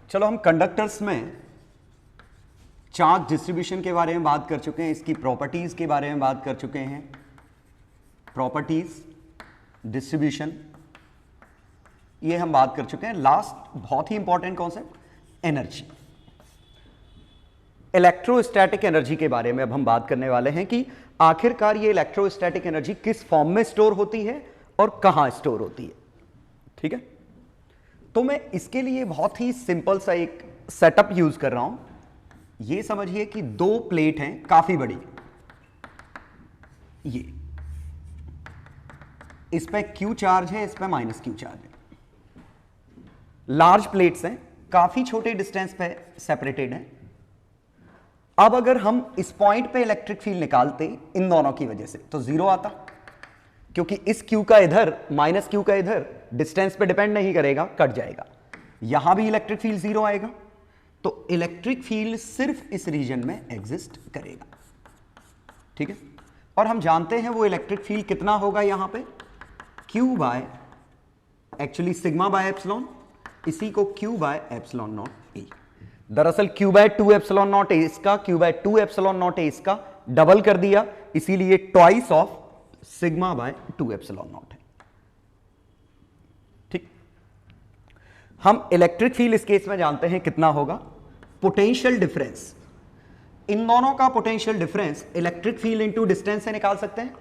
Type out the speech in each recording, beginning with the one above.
चलो हम कंडक्टर्स में चार्ज डिस्ट्रीब्यूशन के बारे में बात कर चुके हैं, इसकी प्रॉपर्टीज के बारे में बात कर चुके हैं। प्रॉपर्टीज, डिस्ट्रीब्यूशन, ये हम बात कर चुके हैं। लास्ट बहुत ही important concept, energy, electrostatic energy के बारे में अब हम बात करने वाले हैं कि आखिरकार ये इलेक्ट्रोस्टैटिक एनर्जी किस फॉर्म में स्टोर होती है और कहां स्टोर होती है। ठीक है, तो मैं इसके लिए बहुत ही सिंपल सा एक सेटअप यूज कर रहा हूं। ये समझिए कि दो प्लेट हैं काफी बड़ी, ये इस पे Q चार्ज है, इस पे माइनस Q चार्ज है। लार्ज प्लेट्स हैं, काफी छोटे डिस्टेंस पे सेपरेटेड हैं। अब अगर हम इस पॉइंट पे इलेक्ट्रिक फील्ड निकालते इन दोनों की वजह से तो जीरो आता, क्योंकि इस Q का इधर माइनस Q का इधर डिस्टेंस पे डिपेंड नहीं करेगा, कट जाएगा। यहां भी इलेक्ट्रिक फील्ड जीरो आएगा, तो इलेक्ट्रिक फील्ड सिर्फ इस रीजन में एग्जिस्ट करेगा। ठीक है, और हम जानते हैं वो इलेक्ट्रिक फील्ड कितना होगा यहां पे, Q by actually sigma by epsilon, इसी को Q by epsilon naught A. दरअसल Q by 2 epsilon naught A इसका, Q by 2 epsilon naught A इसका डबल कर दिया, इसीलिए twice of sigma by 2 epsilon naught है। ठीक, हम इलेक्ट्रिक फील्ड इस केस में जानते हैं कितना होगा, पोटेंशियल डिफरेंस, इन दोनों का potential difference electric field into distance से निकाल सकते हैं,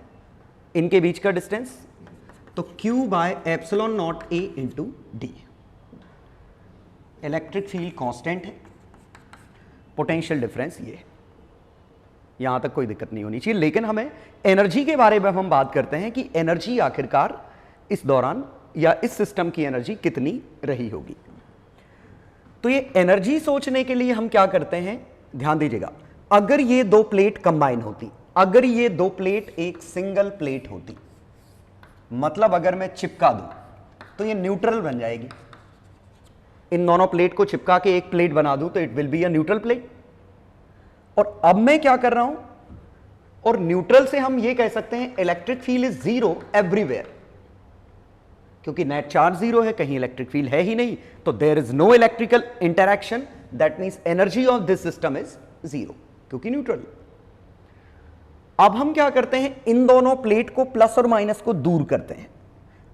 इनके बीच का डिस्टेंस, तो Q by epsilon naught A into D. Electric field constant है, पोटेंशियल डिफरेंस ये है, यहां तक कोई दिक्कत नहीं होनी चाहिए। लेकिन हमें एनर्जी के बारे में हम बात करते हैं कि एनर्जी आखिरकार इस दौरान या इस सिस्टम की एनर्जी कितनी रही होगी। तो ये एनर्जी सोचने के लिए हम क्या करते हैं, ध्यान दीजिएगा, अगर ये दो प्लेट कंबाइन होती, अगर ये दो प्लेट एक सिंगल प्लेट होती, मतलब अगर मैं चिपका दूं तो ये न्यूट्रल बन जाएगी। इन दोनों प्लेट को चिपका के एक प्लेट बना दूं तो it will be a neutral plate. और अब मैं क्या कर रहा हूं, और न्यूट्रल से हम ये कह सकते हैं electric field is zero everywhere, क्योंकि नेट चार्ज जीरो है, कहीं इलेक्ट्रिक फील्ड है ही नहीं, तो there is no electrical interaction, that means energy of this system is zero, क्योंकि न्यूट्रल। अब हम क्या करते हैं, इन दोनों प्लेट को प्लस और माइनस को दूर करते हैं,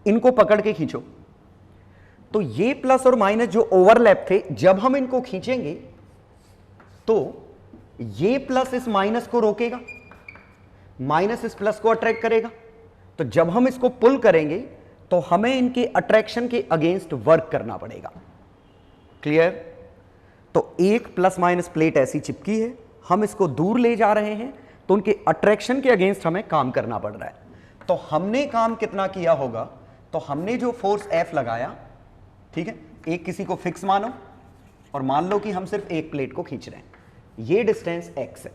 इनको पकड़ के खींचो, तो ये प्लस और माइनस जो ओवरलैप थे, जब हम इनको खींचेंगे तो ये प्लस इस माइनस को रोकेगा, माइनस इस प्लस को अट्रैक्ट करेगा, तो जब हम इसको पुल करेंगे तो हमें इनके अट्रैक्शन के अगेंस्ट वर्क करना पड़ेगा। क्लियर? तो एक प्लस माइनस प्लेट ऐसी चिपकी है, हम इसको दूर ले जा रहे हैं, तो उनके अट्रैक्शन के अगेंस्ट हमें काम करना पड़ रहा है। तो हमने काम कितना किया होगा, तो हमने जो फोर्स F लगाया, ठीक है, एक किसी को फिक्स मानो और मान लो कि हम सिर्फ एक प्लेट को खींच रहे हैं, ये डिस्टेंस x है,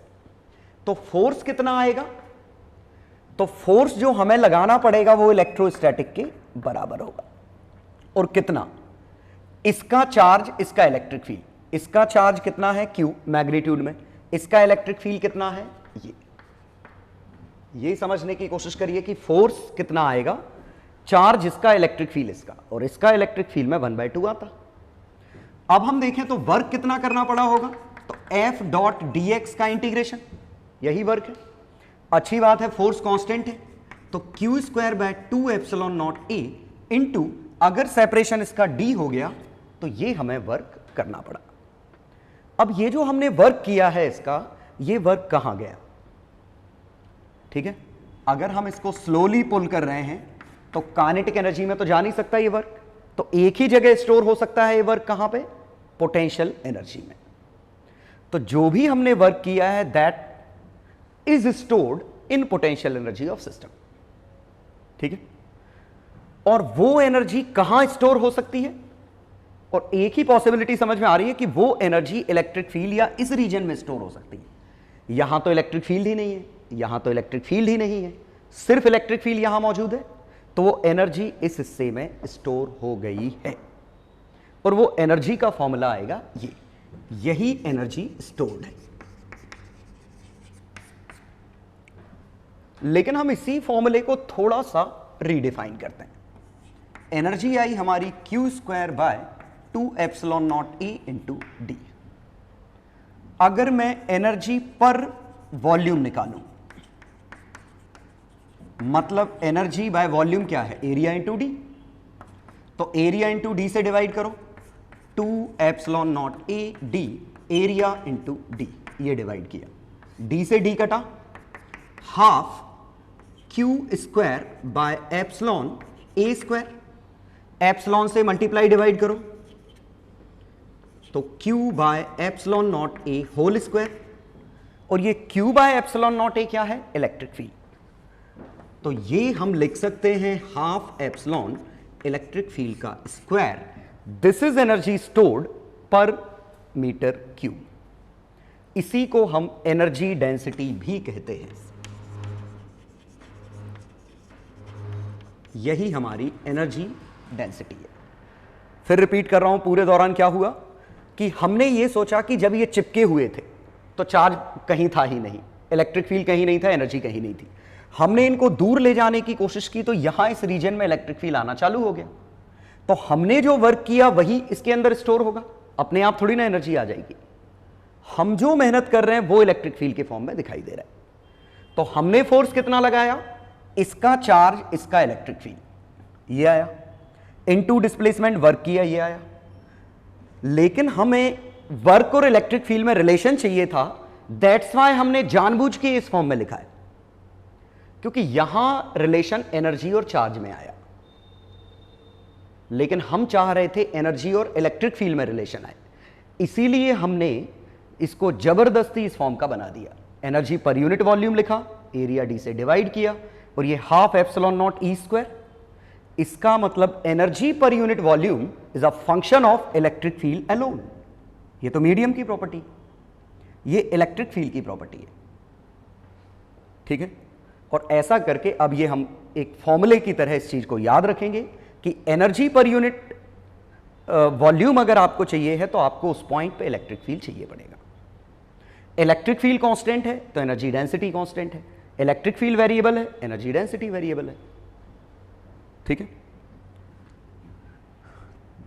तो फोर्स कितना आएगा, तो फोर्स जो हमें लगाना पड़ेगा वो इलेक्ट्रोस्टैटिक के बराबर होगा। और कितना, इसका चार्ज, इसका इलेक्ट्रिक फील्ड, इसका चार्ज कितना है Q मैग्नीट्यूड में, इसका इलेक्ट्रिक फील्ड कितना है, ये समझने की कोशिश करिए कि फोर्स कितना आएगा, चार्ज इसका, इलेक्ट्रिक फील्ड इसका, और इसका इलेक्ट्रिक फील्ड में 1/2 आता। अब हम देखें तो वर्क कितना करना पड़ा होगा, तो F डॉट dx का इंटीग्रेशन, यही वर्क है। अच्छी बात है, फोर्स कांस्टेंट है, तो Q square by 2 epsilon naught A into, अगर सेपरेशन इसका D हो गया तो ये हमें वर्क करना पड़ा। अब ये जो हमने वर्क किया है इसका, ये वर्क कहां गया, ठीक है, अगर हम इसको स्लोली पुल कर रहे हैं तो काइनेटिक एनर्जी में तो जा नहीं सकता ये वर्क, तो एक ही जगह स्टोर हो सकता है ये वर्क, कहां पे, पोटेंशियल एनर्जी में। तो जो भी हमने वर्क किया है that is stored in potential energy of system. ठीक है, और वो एनर्जी कहां स्टोर हो सकती है, और एक ही पॉसिबिलिटी समझ में आ रही है कि वो एनर्जी इलेक्ट्रिक फील्ड या इस रीजन में स्टोर हो सकती है। यहां तो इलेक्ट्रिक फील्ड ही नहीं है, यहां तो इलेक्ट्रिक फील्ड ही नहीं है, सिर्फ इलेक्ट्रिक फील्ड यहां मौजूद है, तो वो एनर्जी इस हिस्से में स्टोर हो गई है, और वो एनर्जी का फॉर्मूला आएगा ये, यही एनर्जी स्टोर्ड है। लेकिन हम इसी फॉर्मूले को थोड़ा सा रीडिफाइन करते हैं। एनर्जी आई हमारी Q square by 2 epsilon naught A into D. अगर मैं एनर्जी पर वॉल्यूम निकालूं, मतलब एनर्जी बाय वॉल्यूम क्या है, एरिया इंटू डी, तो एरिया इंटू डी से डिवाइड करो, 2 epsilon naught A D, area into D, ये डिवाइड किया, डी से डी कटा, half Q square by epsilon A square, epsilon से मल्टीप्लाई डिवाइड करो, तो Q by epsilon naught A whole square, और ये Q by epsilon naught A क्या है, इलेक्ट्रिक फील्ड, तो ये हम लिख सकते हैं हाफ एप्सिलॉन इलेक्ट्रिक फील्ड का square. This is energy stored पर मीटर क्यूब, इसी को हम एनर्जी डेंसिटी भी कहते हैं। यही हमारी एनर्जी डेंसिटी है। फिर रिपीट कर रहा हूं, पूरे दौरान क्या हुआ कि हमने ये सोचा कि जब ये चिपके हुए थे तो चार्ज कहीं था ही नहीं, इलेक्ट्रिक फील्ड कहीं नहीं था, एनर्जी कहीं नहीं थी। हमने इनको दूर ले जाने की कोशिश की तो यहां इस रीजन में इलेक्ट्रिक फील्ड आना चालू हो गया, तो हमने जो वर्क किया वही इसके अंदर स्टोर होगा, अपने आप थोड़ी ना एनर्जी आ जाएगी। हम जो मेहनत कर रहे हैं वो इलेक्ट्रिक फील्ड के फॉर्म में दिखाई दे रहा है। तो हमने फोर्स कितना लगाया, इसका चार्ज, इसका इलेक्ट्रिक फील्ड, ये आया, इनटू डिस्प्लेसमेंट वर्क किया, ये आया। लेकिन हमें वर्क और इलेक्ट्रिक फील्ड में रिलेशन चाहिए था, दैट्स वाई हमने जानबूझ के इस फॉर्म में लिखा है, क्योंकि यहां रिलेशन एनर्जी और चार्ज में आया, लेकिन हम चाह रहे थे एनर्जी और इलेक्ट्रिक फील्ड में रिलेशन आए, इसीलिए हमने इसको जबरदस्ती इस फॉर्म का बना दिया। एनर्जी पर यूनिट वॉल्यूम लिखा, एरिया डी से डिवाइड किया, और ये half epsilon naught E square, इसका मतलब energy per unit volume is a function of electric field alone. ये तो मीडियम की प्रॉपर्टी, ये इलेक्ट्रिक फील्ड की प्रॉपर्टी है, ठीक है। और ऐसा करके अब ये हम एक फॉर्मूले की तरह इस चीज को याद रखेंगे कि एनर्जी पर यूनिट वॉल्यूम अगर आपको चाहिए है तो आपको उस पॉइंट पे इलेक्ट्रिक फील्ड चाहिए पड़ेगा। इलेक्ट्रिक फील्ड कांस्टेंट है तो एनर्जी डेंसिटी कांस्टेंट है, इलेक्ट्रिक फील्ड वेरिएबल है, एनर्जी डेंसिटी वेरिएबल है, ठीक है।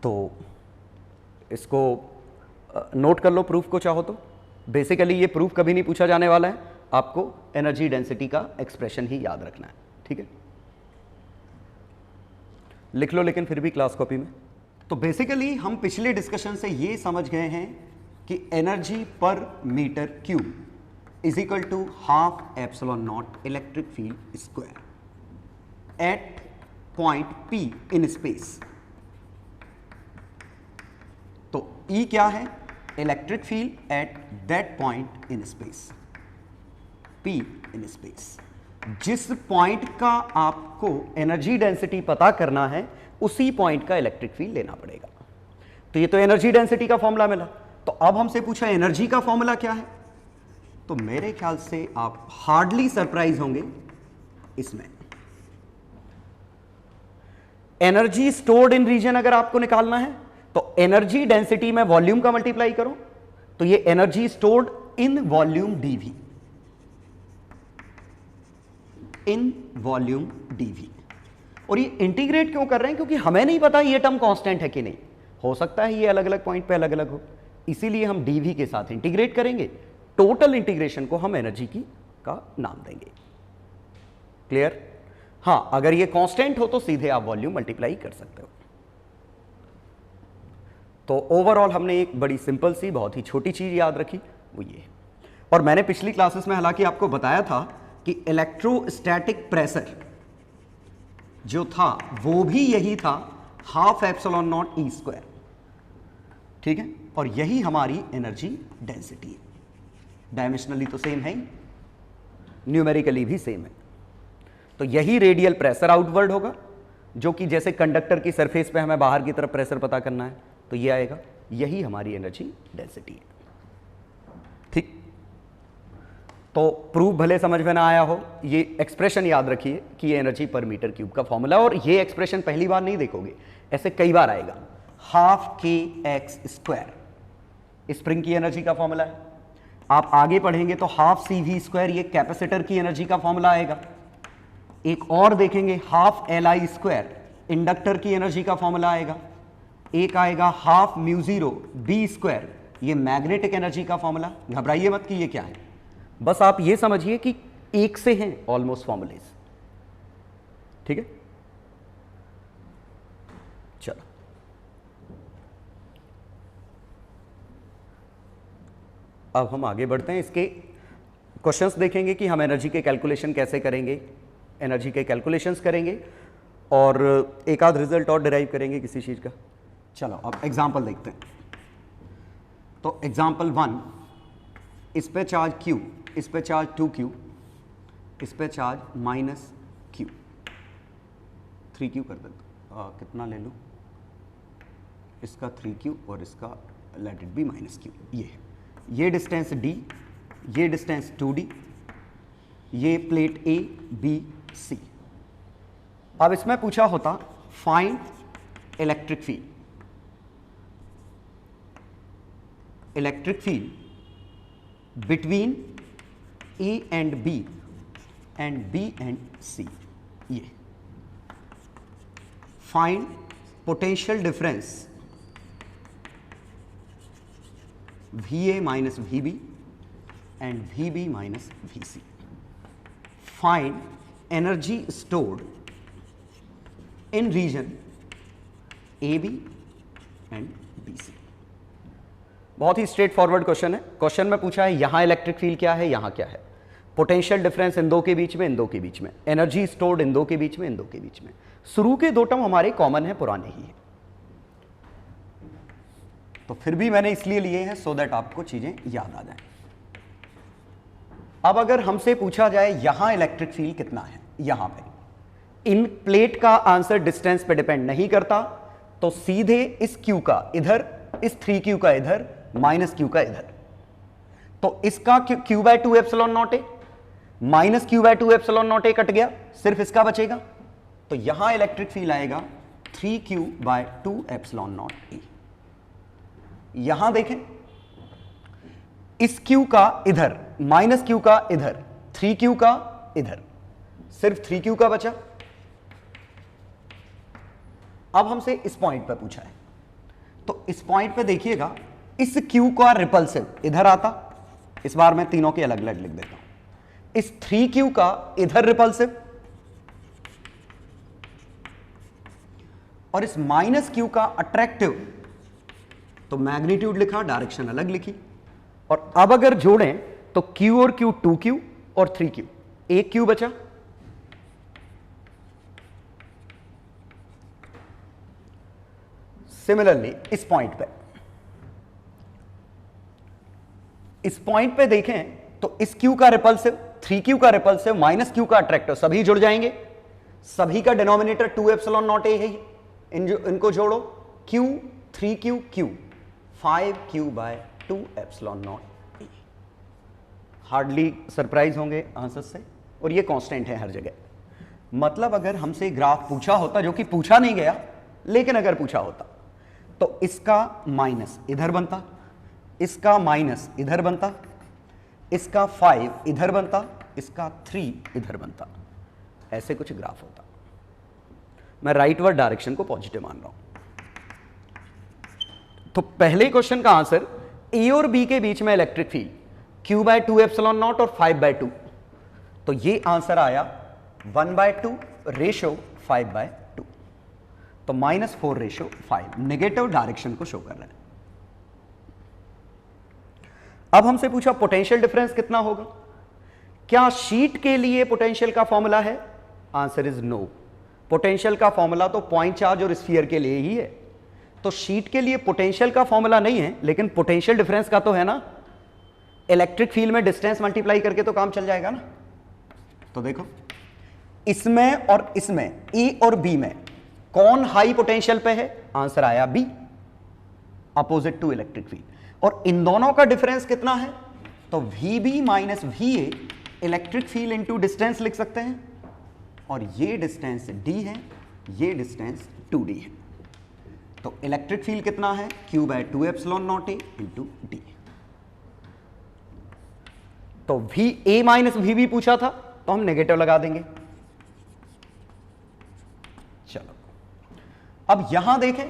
तो इसको नोट कर लो, प्रूफ को चाहो तो। बेसिकली ये प्रूफ कभी नहीं पूछा जाने वाला है, आपको एनर्जी डेंसिटी का एक्सप्रेशन ही याद रखना है, ठीक है। लिख लो लेकिन फिर भी क्लास कॉपी में। तो बेसिकली हम पिछले डिस्कशन से ये समझ गए हैं कि energy per metre cube is equal to half epsilon naught electric field square at point P in space. तो E क्या है, electric field at that point in space, P in space. जिस पॉइंट का आपको एनर्जी डेंसिटी पता करना है उसी पॉइंट का इलेक्ट्रिक फील्ड लेना पड़ेगा। तो ये तो एनर्जी डेंसिटी का फॉर्मूला मिला। तो अब हमसे पूछा एनर्जी का फॉर्मूला क्या है, तो मेरे ख्याल से आप हार्डली सरप्राइज होंगे इसमें। एनर्जी स्टोर्ड इन रीजन अगर आपको निकालना है तो एनर्जी डेंसिटी में वॉल्यूम का मल्टीप्लाई करो, तो ये energy stored in volume DV, in volume DV. और ये इंटीग्रेट क्यों कर रहे हैं, क्योंकि हमें नहीं पता ये टर्म कांस्टेंट है कि नहीं, हो सकता है ये अलग अलग पॉइंट पे अलग अलग हो, इसीलिए हम डीवी के साथ इंटीग्रेट करेंगे। टोटल इंटीग्रेशन को हम एनर्जी की का नाम देंगे। क्लियर? हां, अगर ये कांस्टेंट हो तो सीधे आप वॉल्यूम मल्टीप्लाई कर सकते हो। तो ओवरऑल हमने एक बड़ी सिंपल सी बहुत ही छोटी चीज याद रखी, वो ये। और मैंने पिछली क्लासेस में हालांकि आपको बताया था कि इलेक्ट्रोस्टैटिक प्रेशर जो था वो भी यही था, half epsilon naught E square, ठीक है। और यही हमारी एनर्जी डेंसिटी है। डायमेंशनली तो सेम है ही, न्यूमेरिकली भी सेम है। तो यही रेडियल प्रेशर आउटवर्ड होगा, जो कि जैसे कंडक्टर की सरफेस पे हमें बाहर की तरफ प्रेशर पता करना है तो ये आएगा, यही हमारी एनर्जी डेंसिटी है, ठीक। तो प्रूफ भले समझ में ना आया हो, ये एक्सप्रेशन याद रखिए कि ये एनर्जी पर मीटर क्यूब का फॉर्मूला, और ये एक्सप्रेशन पहली बार नहीं देखोगे, ऐसे कई बार आएगा। हाफ के एक्स स्क्वायर स्प्रिंग की एनर्जी का फॉर्मूला है। आप आगे पढ़ेंगे तो हाफ सी वी स्क्वायर ये कैपेसिटर की एनर्जी का फॉर्मूला आएगा। एक और देखेंगे, half L I square inductor की एनर्जी का फॉर्मूला आएगा। एक आएगा half mu zero B square, ये मैग्नेटिक एनर्जी का फॉर्मूला। घबराइए मत कि ये क्या है, बस आप ये समझिए कि एक से हैं ऑलमोस्ट फॉर्मूलेज, ठीक है। चलो अब हम आगे बढ़ते हैं, इसके क्वेश्चंस देखेंगे कि हम एनर्जी के कैलकुलेशन कैसे करेंगे, एनर्जी के कैलकुलेशंस करेंगे और एक आध रिजल्ट और डिराइव करेंगे किसी चीज़ का। चलो अब एग्जाम्पल देखते हैं। तो एग्जाम्पल 1, इस पे चार्ज Q, इस पे चार्ज 2Q, इस पे चार्ज -Q, 3Q कर देता, कितना ले लूँ, इसका 3Q और इसका लेट इट बी -Q। ये डिस्टेंस D, ये डिस्टेंस 2D, ये प्लेट A B C। अब इसमें पूछा होता find electric field, electric field between A and B and B and C। ये find potential difference VA minus VB and VB minus VC। Find energy stored in region AB and BC। बहुत ही straightforward question है। Question में पूछा है यहां electric field क्या है, यहां क्या है, पोटेंशियल डिफरेंस इन दो के बीच में, इन दो के बीच में, एनर्जी स्टोर्ड इन दो के बीच में, इन दो के बीच में। शुरू के दो टर्म हमारे कॉमन है, पुराने ही है, तो फिर भी मैंने इसलिए लिए हैं सो दैट आपको चीजें याद आ जाएं। अब अगर हमसे पूछा जाए यहां इलेक्ट्रिक फील्ड कितना है, यहां पे इन प्लेट का आंसर डिस्टेंस पे डिपेंड नहीं करता, तो सीधे इस Q का इधर, इस 3Q का इधर, -Q का इधर, तो इसका Q/2 एप्सिलॉन नॉट ए माइनस Q/2 एप्सिलॉन नॉट ए कट गया, सिर्फ इसका बचेगा, तो यहां इलेक्ट्रिक फील्ड आएगा 3Q/2 एप्सिलॉन नॉट ए। यहां देखें इस Q का इधर, -Q का इधर, 3Q का इधर, सिर्फ 3Q का बचा। अब हमसे इस पॉइंट पे पूछा है, तो इस पॉइंट पे देखिएगा इस Q का रिपल्सिव इधर आता, इस बार मैं तीनों के अलग अलग लिख देता हूं, इस 3Q का इधर रिपल्सिव और इस -Q का अट्रैक्टिव, तो मैग्नीट्यूड लिखा, डायरेक्शन अलग लिखी, और अब अगर जोड़ें तो Q और Q 2Q और 3Q, एक Q बचा। सिमिलरली इस पॉइंट पे देखें तो इस Q का रिपल्सिव, 3Q का रिपल्सिव, -Q का अट्रैक्टिव, सभी जुड़ जाएंगे, सभी का डिनोमिनेटर 2 एप्सिलॉन नॉट ए है, इनको जोड़ो, Q 3Q Q 5Q/2 epsilon naught ए। हार्डली सरप्राइज होंगे आंसर से, और ये कांस्टेंट है हर जगह। मतलब अगर हमसे ग्राफ पूछा होता, जो कि पूछा नहीं गया, लेकिन अगर पूछा होता तो इसका माइनस इधर बनता, इसका माइनस इधर बनता, इसका 5 इधर बनता, इसका 3 इधर बनता, ऐसे कुछ ग्राफ होता। मैं राइटवर्ड डायरेक्शन को पॉजिटिव मान रहा हूं। तो पहले क्वेश्चन का आंसर ए और बी के बीच में electric field Q/2 epsilon not और 5/2, तो ये आंसर आया 1/2 रेशो 5/2, तो -4/5 नेगेटिव डायरेक्शन को शो कर रहा है। अब हमसे पूछा पोटेंशियल डिफरेंस कितना होगा, क्या शीट के लिए पोटेंशियल का फॉर्मूला है, आंसर इज नो। पोटेंशियल का फॉर्मूला तो पॉइंट चार्ज और स्फीयर के लिए ही है, तो शीट के लिए पोटेंशियल का फॉर्मूला नहीं है, लेकिन पोटेंशियल डिफरेंस का तो है ना। इलेक्ट्रिक फील्ड में डिस्टेंस मल्टीप्लाई करके तो काम चल जाएगा ना। तो देखो इसमें और इसमें, ए और बी में कौन हाई पोटेंशियल पे है, आंसर आया B, opposite to electric field. और इन दोनों का डिफरेंस कितना है, तो VB minus VA electric field into distance लिख सकते हैं, और ये डिस्टेंस D है, ये डिस्टेंस 2D है। तो इलेक्ट्रिक फील्ड कितना है, Q/2 एप्सिलॉन नॉट ए इंटू D। तो VA माइनस VB पूछा था, तो हम नेगेटिव लगा देंगे। चलो अब यहां देखें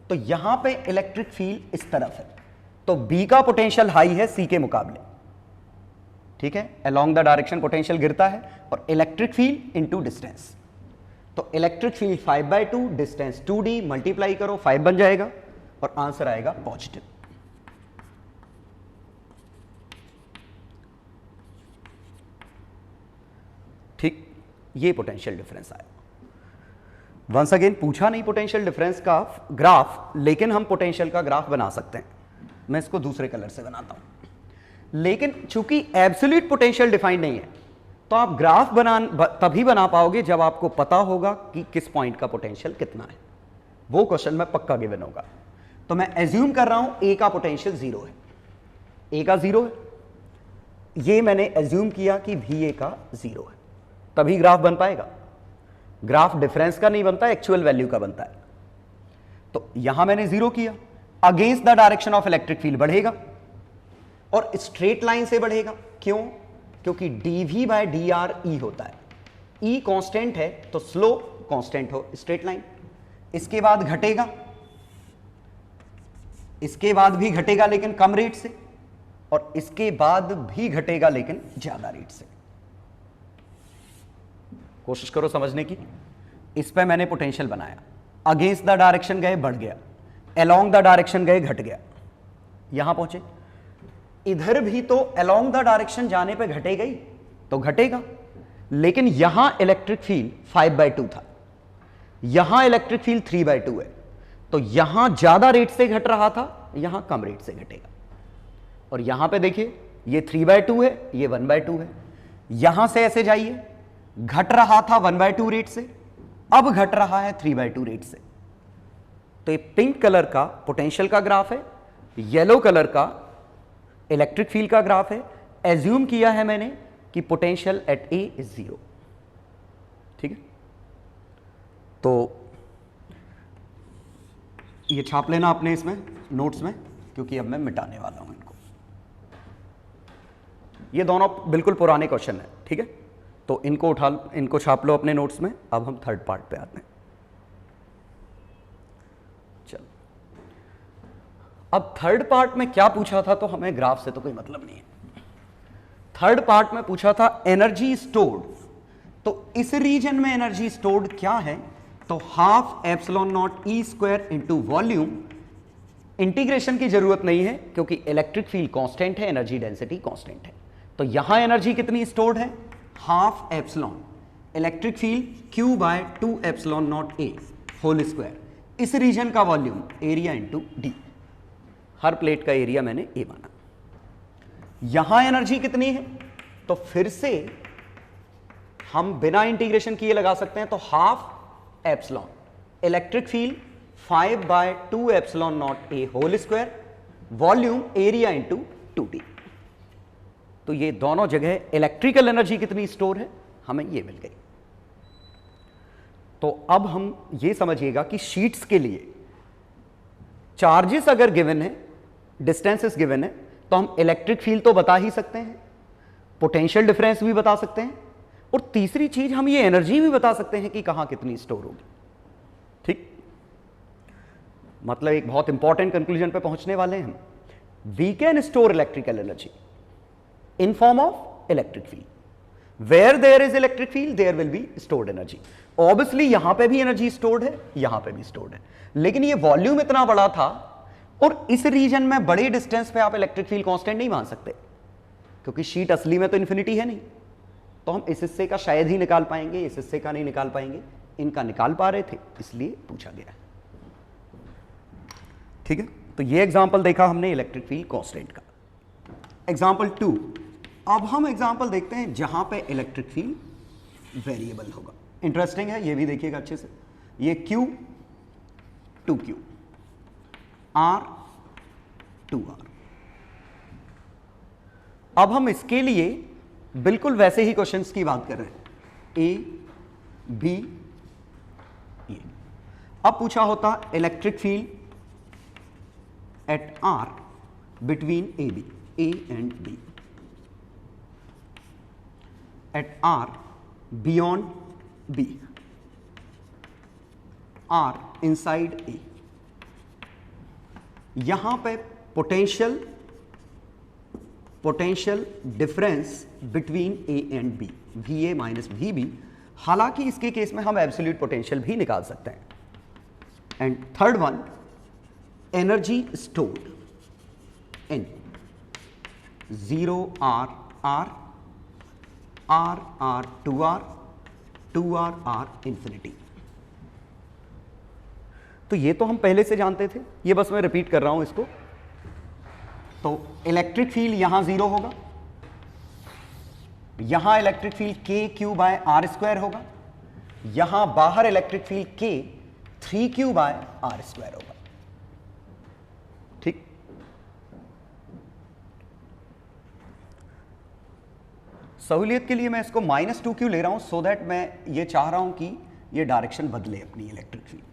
तो यहां पे इलेक्ट्रिक फील्ड इस तरफ है, तो बी का पोटेंशियल हाई है सी के मुकाबले, ठीक है, अलोंग द डायरेक्शन पोटेंशियल गिरता है, और इलेक्ट्रिक फील्ड इनटू डिस्टेंस, तो electric field 5/2, distance 2d, multiply करो 5 बन जाएगा और आंसर आएगा पॉजिटिव। ठीक, ये पोटेंशियल डिफरेंस आया। वंस अगेन पूछा नहीं पोटेंशियल डिफरेंस का ग्राफ, लेकिन हम पोटेंशियल का ग्राफ बना सकते हैं। मैं इसको दूसरे कलर से बनाता हूं, लेकिन चूंकि एब्सोल्यूट पोटेंशियल डिफाइंड नहीं है, तो आप ग्राफ तभी बना पाओगे जब आपको पता होगा कि किस पॉइंट का पोटेंशियल कितना है। वो क्वेश्चन में पक्का गिवन होगा। तो मैं एज्यूम कर रहा हूं ए का पोटेंशियल 0 है, ए का 0 है, ये मैंने एज्यूम किया कि भी ए का 0 है, तभी ग्राफ बन पाएगा। ग्राफ डिफरेंस का नहीं बनता, एक्चुअल वैल्यू का बनता है। तो यहां मैंने 0 किया, against the direction of electric field बढ़ेगा और स्ट्रेट लाइन से बढ़ेगा। क्यों? क्योंकि dv/dr e होता है, e कांस्टेंट है तो स्लोप कांस्टेंट हो, स्ट्रेट लाइन। इसके बाद घटेगा, इसके बाद भी घटेगा लेकिन कम रेट से, और इसके बाद भी घटेगा लेकिन ज्यादा रेट से। कोशिश करो समझने की। इस पे मैंने पोटेंशियल बनाया, अगेंस्ट द डायरेक्शन गए बढ़ गया, अलोंग द डायरेक्शन गए घट गया, यहां पहुंचे। इधर भी तो अलोंग द डायरेक्शन जाने पे घटेगा ही, तो घटेगा, लेकिन यहां इलेक्ट्रिक फील्ड 5/2 था, यहां इलेक्ट्रिक फील्ड 3/2 है, तो यहां ज्यादा रेट से घट रहा था, यहां कम रेट से घटेगा। और यहां पे देखिए ये 3/2 है, ये 1/2 है। यहां से ऐसे जाइए, घट रहा था 1/2 रेट से, अब घट रहा है 3/2 रेट से। तो ये पिंक कलर का पोटेंशियल का ग्राफ है, येलो कलर का इलेक्ट्रिक फील्ड का ग्राफ है। एज्यूम किया है मैंने कि पोटेंशियल एट ए इज 0, ठीक है। तो ये छाप लेना अपने इसमें नोट्स में, क्योंकि अब मैं मिटाने वाला हूं इनको। ये दोनों बिल्कुल पुराने क्वेश्चन है, ठीक है, तो इनको छाप लो अपने नोट्स में। अब हम थर्ड पार्ट पे आते हैं। चलो, अब थर्ड पार्ट में क्या पूछा था, तो हमें ग्राफ से तो कोई मतलब नहीं है। थर्ड पार्ट में पूछा था एनर्जी स्टोर्ड, तो इस रीजन में एनर्जी स्टोर्ड क्या है, तो हाफ एप्सिलॉन नॉट ई स्क्वायर इंटू वॉल्यूम। इंटीग्रेशन की जरूरत नहीं है क्योंकि इलेक्ट्रिक फील्ड कांस्टेंट है, एनर्जी डेंसिटी कांस्टेंट है। तो यहां एनर्जी कितनी स्टोर्ड है, half epsilon electric field Q/2 epsilon naught A whole square. इस रीजन का वॉल्यूम एरिया इंटू डी, हर प्लेट का एरिया मैंने ए माना। यहां एनर्जी कितनी है, तो फिर से हम बिना इंटीग्रेशन किए लगा सकते हैं। तो half epsilon electric field 5/2 epsilon naught A whole square, volume area into 2d। तो ये दोनों जगह इलेक्ट्रिकल एनर्जी कितनी स्टोर है, हमें ये मिल गई। तो अब हम ये समझिएगा कि शीट्स के लिए चार्जेस अगर गिवन है, डिस्टेंसेस गिवन है, तो हम इलेक्ट्रिक फील्ड तो बता ही सकते हैं, पोटेंशियल डिफरेंस भी बता सकते हैं, और तीसरी चीज हम ये एनर्जी भी बता सकते हैं कि कहां कितनी स्टोर होगी। ठीक, मतलब एक बहुत इंपॉर्टेंट कंक्लूजन पे पहुंचने वाले हैं हम। We can store electrical energy in form of electric field. Where there is electric field, there will be stored energy. Obviously यहां पे भी एनर्जी स्टोर्ड है, यहां पे भी स्टोर्ड है, लेकिन ये वॉल्यूम इतना बड़ा था और इस रीजन में बड़े डिस्टेंस पे आप इलेक्ट्रिक फील्ड कांस्टेंट नहीं मान सकते, क्योंकि शीट असली में तो इन्फिनिटी है नहीं। तो हम इस हिस्से का शायद ही निकाल पाएंगे, इस हिस्से का नहीं निकाल पाएंगे। इनका निकाल पा रहे थे, इसलिए पूछा गया। ठीक है, तो ये एग्जांपल देखा हमने इलेक्ट्रिक फील्ड कांस्टेंट का। एग्जांपल 2, अब हम एग्जांपल देखते हैं जहां पे इलेक्ट्रिक फील्ड वेरिएबल होगा। इंटरेस्टिंग है, ये भी देखिएगा अच्छे से। ये Q 2Q, R 2R। अब हम इसके लिए बिल्कुल वैसे ही क्वेश्चंस की बात कर रहे हैं, A B ये। अब पूछा होता electric field at R between AB, A and B, at R beyond B, R inside A, यहां पे potential difference between A and B, V A minus V B. हालांकि इसके केस में हम एब्सोल्यूट पोटेंशियल भी निकाल सकते हैं। And third one, energy stored in 0 R R R R 2R 2R R infinity. तो ये तो हम पहले से जानते थे, ये बस मैं रिपीट कर रहा हूं इसको। तो इलेक्ट्रिक फील्ड यहां 0 होगा, यहां electric field k q by are square होगा, यहां बाहर electric field k 3q by are square होगा। ठीक, सहूलियत के लिए मैं इसको -2q ले रहा हूं, सो दैट मैं ये चाह रहा हूं कि ये डायरेक्शन बदले अपनी इलेक्ट्रिक फील्ड।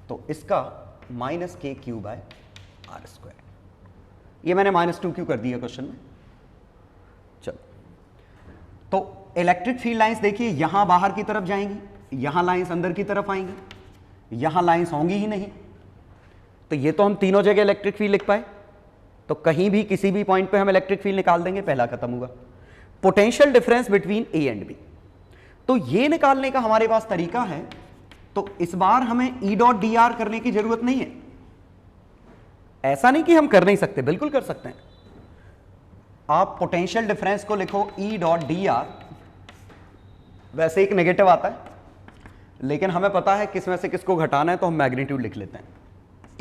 तो इसका -kq बाय आर स्क्वायर, ये मैंने -2q कर दिया क्वेश्चन में। चलो, तो इलेक्ट्रिक फील्ड लाइंस देखिए, यहां बाहर की तरफ जाएंगी, यहां लाइंस अंदर की तरफ आएंगी, यहां लाइंस होंगी ही नहीं। तो ये तो हम तीनों जगह इलेक्ट्रिक फील्ड लिख पाए, तो कहीं भी किसी भी पॉइंट पे हम इलेक्ट्रिक फील्ड निकाल देंगे, पहला खत्म होगा। Potential difference between A and B, तो ये निकालने का हमारे पास तरीका है। तो इस बार हमें ई डॉट डी आर करने की जरूरत नहीं है। ऐसा नहीं कि हम कर नहीं सकते, बिल्कुल कर सकते हैं। आप पोटेंशियल डिफरेंस को लिखो ई डॉट डी आर, वैसे एक नेगेटिव आता है, लेकिन हमें पता है किस में से किसको घटाना है, तो हम मैग्नीट्यूड लिख लेते हैं।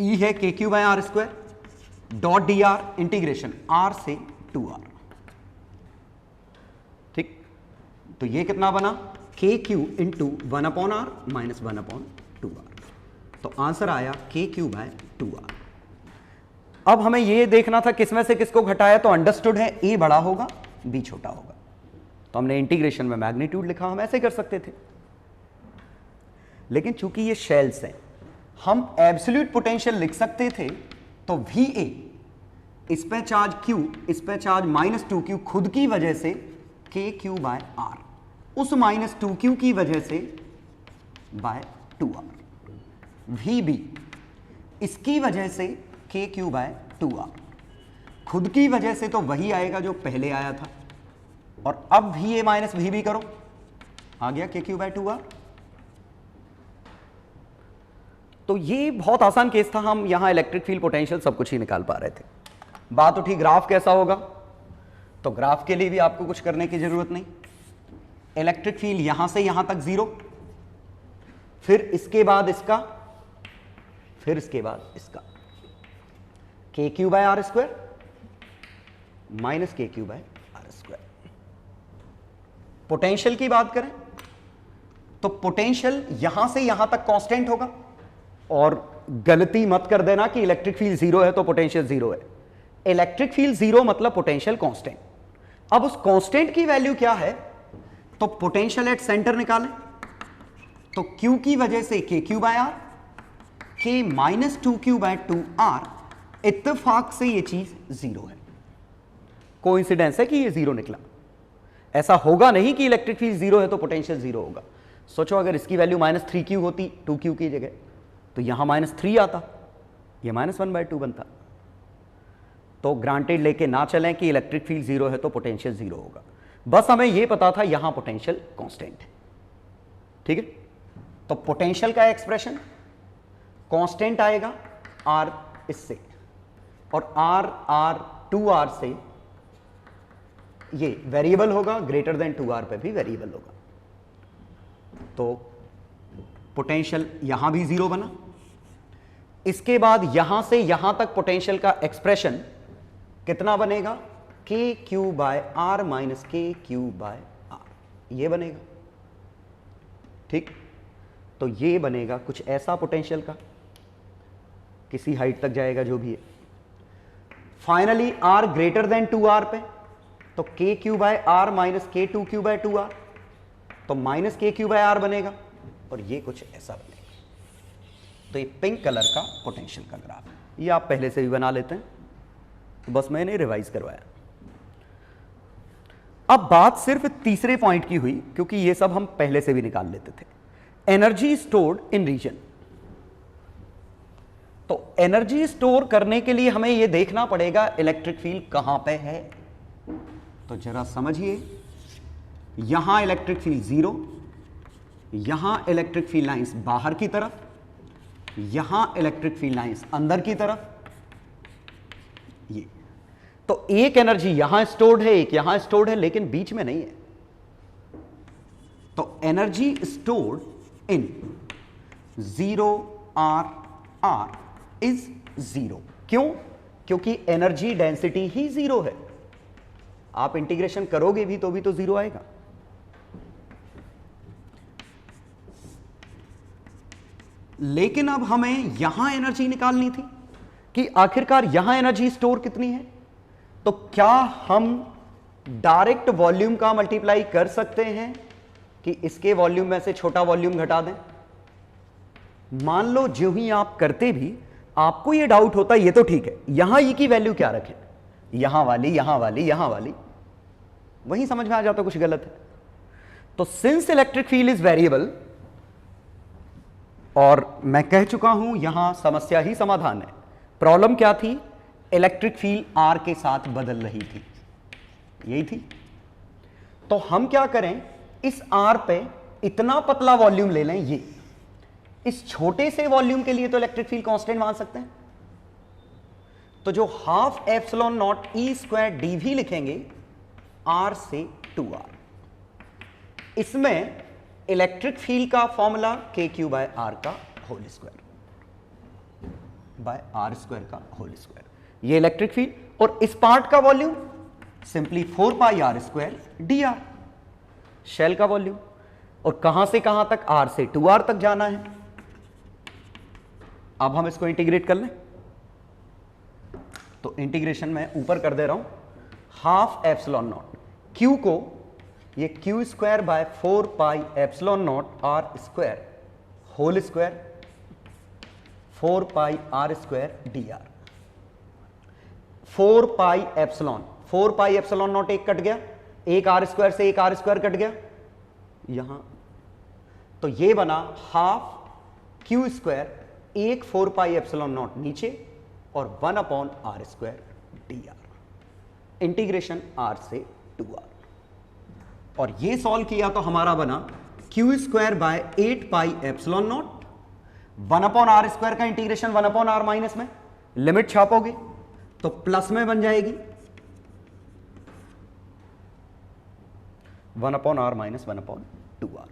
ई है K Q by are square, dot D are integration R से 2r। ठीक, तो ये कितना बना, के Q into 1/r minus 1/2r। तो आंसर आया के क्यू बाय 2r। अब हमें ये देखना था किस में से किसको घटाया, तो अंडरस्टूड है ए बड़ा होगा बी छोटा होगा, तो हमने इंटीग्रेशन में मैग्नीट्यूड लिखा। हम ऐसे कर सकते थे, लेकिन चूंकि ये शेल्स हैं, हम एब्सोल्यूट पोटेंशियल लिख सकते थे। तो वी ए, इस पे चार्ज Q, इस पे चार्ज -2Q, खुद की वजह से के क्यू बाय आर, उस -2Q की वजह से बाय 2r। वी बी, इसकी वजह से के क्यू बाय 2r, खुद की वजह से तो वही आएगा जो पहले आया था। और अब V A minus V B करो, आ गया के क्यू बाय 2r। तो ये बहुत आसान केस था, हम यहां इलेक्ट्रिक फील्ड पोटेंशियल सब कुछ ही निकाल पा रहे थे। बात उठी ग्राफ कैसा होगा, तो ग्राफ के लिए भी आपको कुछ करने की जरूरत नहीं। इलेक्ट्रिक फील्ड यहां से यहां तक 0, फिर इसके बाद इसका, फिर इसके बाद इसका, k Q by are square minus k Q by are square. Potential की बात करें तो पोटेंशियल यहां से यहां तक कांस्टेंट होगा, और गलती मत कर देना कि इलेक्ट्रिक फील्ड 0 है तो पोटेंशियल 0 है। इलेक्ट्रिक फील्ड 0 मतलब पोटेंशियल कांस्टेंट। अब उस कांस्टेंट की वैल्यू क्या है, तो पोटेंशियल एट सेंटर निकालें, तो Q की वजह से के क्यू बाय आर, के -2Q बाय 2r, इत्तेफाक से ये चीज 0 है। कोइंसिडेंस है कि ये 0 निकला। ऐसा होगा नहीं कि इलेक्ट्रिक फील्ड 0 है तो पोटेंशियल 0 होगा। सोचो अगर इसकी वैल्यू -3Q होती 2Q की जगह, तो यहां -3 आता, ये -1/2 बनता। तो ग्रांटेड लेके ना चलें कि इलेक्ट्रिक फील्ड 0 है तो पोटेंशियल 0 होगा। बस हमें यह पता था यहां पोटेंशियल कांस्टेंट है। ठीक है, तो पोटेंशियल का एक्सप्रेशन कांस्टेंट आएगा r इससे, और r 2r से ये वेरिएबल होगा, ग्रेटर देन 2r पे भी वेरिएबल होगा। तो पोटेंशियल यहां भी 0 बना। इसके बाद यहां से यहां तक पोटेंशियल का एक्सप्रेशन कितना बनेगा, के Q by are minus k Q by are, ये बनेगा। ठीक, तो ये बनेगा कुछ ऐसा पोटेंशियल का, किसी हाइट तक जाएगा जो भी है। Finally are greater than 2r पे, तो के क्यू बाय आर माइनस के 2Q बाय 2r, तो minus k Q by are बनेगा, और ये कुछ ऐसा बनेगा। तो ये पिंक कलर का पोटेंशियल का ग्राफ है, ये आप पहले से भी बना लेते हैं, तो बस मैंने रिवाइज करवाया। अब बात सिर्फ तीसरे पॉइंट की हुई, क्योंकि ये सब हम पहले से भी निकाल लेते थे। एनर्जी स्टोर्ड इन रीजन, तो एनर्जी स्टोर करने के लिए हमें यह देखना पड़ेगा इलेक्ट्रिक फील्ड कहां पे है। तो जरा समझिए, यहां इलेक्ट्रिक फील्ड 0, यहां इलेक्ट्रिक फील्ड लाइंस बाहर की तरफ, यहां इलेक्ट्रिक फील्ड लाइंस अंदर की तरफ, ये। तो एक एनर्जी यहां स्टोर्ड है, एक यहां स्टोर्ड है, लेकिन बीच में नहीं है। तो एनर्जी स्टोर्ड इन 0 इज 0। क्यों? क्योंकि एनर्जी डेंसिटी ही 0 है। आप इंटीग्रेशन करोगे भी तो 0 आएगा। लेकिन अब हमें यहां एनर्जी निकालनी थी कि आखिरकार यहां एनर्जी स्टोर कितनी है। तो क्या हम डायरेक्ट वॉल्यूम का मल्टीप्लाई कर सकते हैं कि इसके वॉल्यूम में से छोटा वॉल्यूम घटा दें? मान लो जो ही आप करते भी आपको यह डाउट होता है, ये तो ठीक है, यहां ई की वैल्यू क्या रखें, यहां वाली, यहां वाली, यहां वाली, वहीं समझ में आ जाता कुछ गलत है। तो since electric field is variable, और मैं कह चुका हूं यहां समस्या ही समाधान है। प्रॉब्लम क्या थी? इलेक्ट्रिक फील्ड आर के साथ बदल रही थी, यही थी। तो हम क्या करें, इस आर पे इतना पतला वॉल्यूम ले लें, ये इस छोटे से वॉल्यूम के लिए तो इलेक्ट्रिक फील्ड कांस्टेंट मान सकते हैं। तो जो हाफ एप्सिलॉन नॉट ई स्क्वायर डी वी लिखेंगे आर से 2r, इसमें इलेक्ट्रिक फील्ड का formula K Q by R का whole square by are square का होल स्क्वायर, ये इलेक्ट्रिक फील्ड। और इस पार्ट का volume simply 4 pi are square D R, shell का वॉल्यूम। और कहां से कहां तक? आर से 2r तक जाना है। अब हम इसको इंटीग्रेट कर लें। तो इंटीग्रेशन में ऊपर कर दे रहा हूं, हाफ एप्सिलॉन नॉट क्यू को ये Q square by 4 pi epsilon naught are square whole square 4 pi are square D R. 4 pi epsilon naught एक कट गया, एक आर स्क्वायर से एक आर स्क्वायर कट गया यहां, तो ये बना हाफ क्यू स्क्वायर, एक 4 पाई एप्सिलॉन नॉट नीचे और 1 upon R square D R, integration R से 2r। और ये सॉल्व किया तो हमारा बना Q square by 8 pi epsilon naught, 1 upon R square का इंटीग्रेशन 1 अपॉन आर माइनस में, लिमिट छापोगे तो प्लस में बन जाएगी 1 upon R minus 1 upon 2r।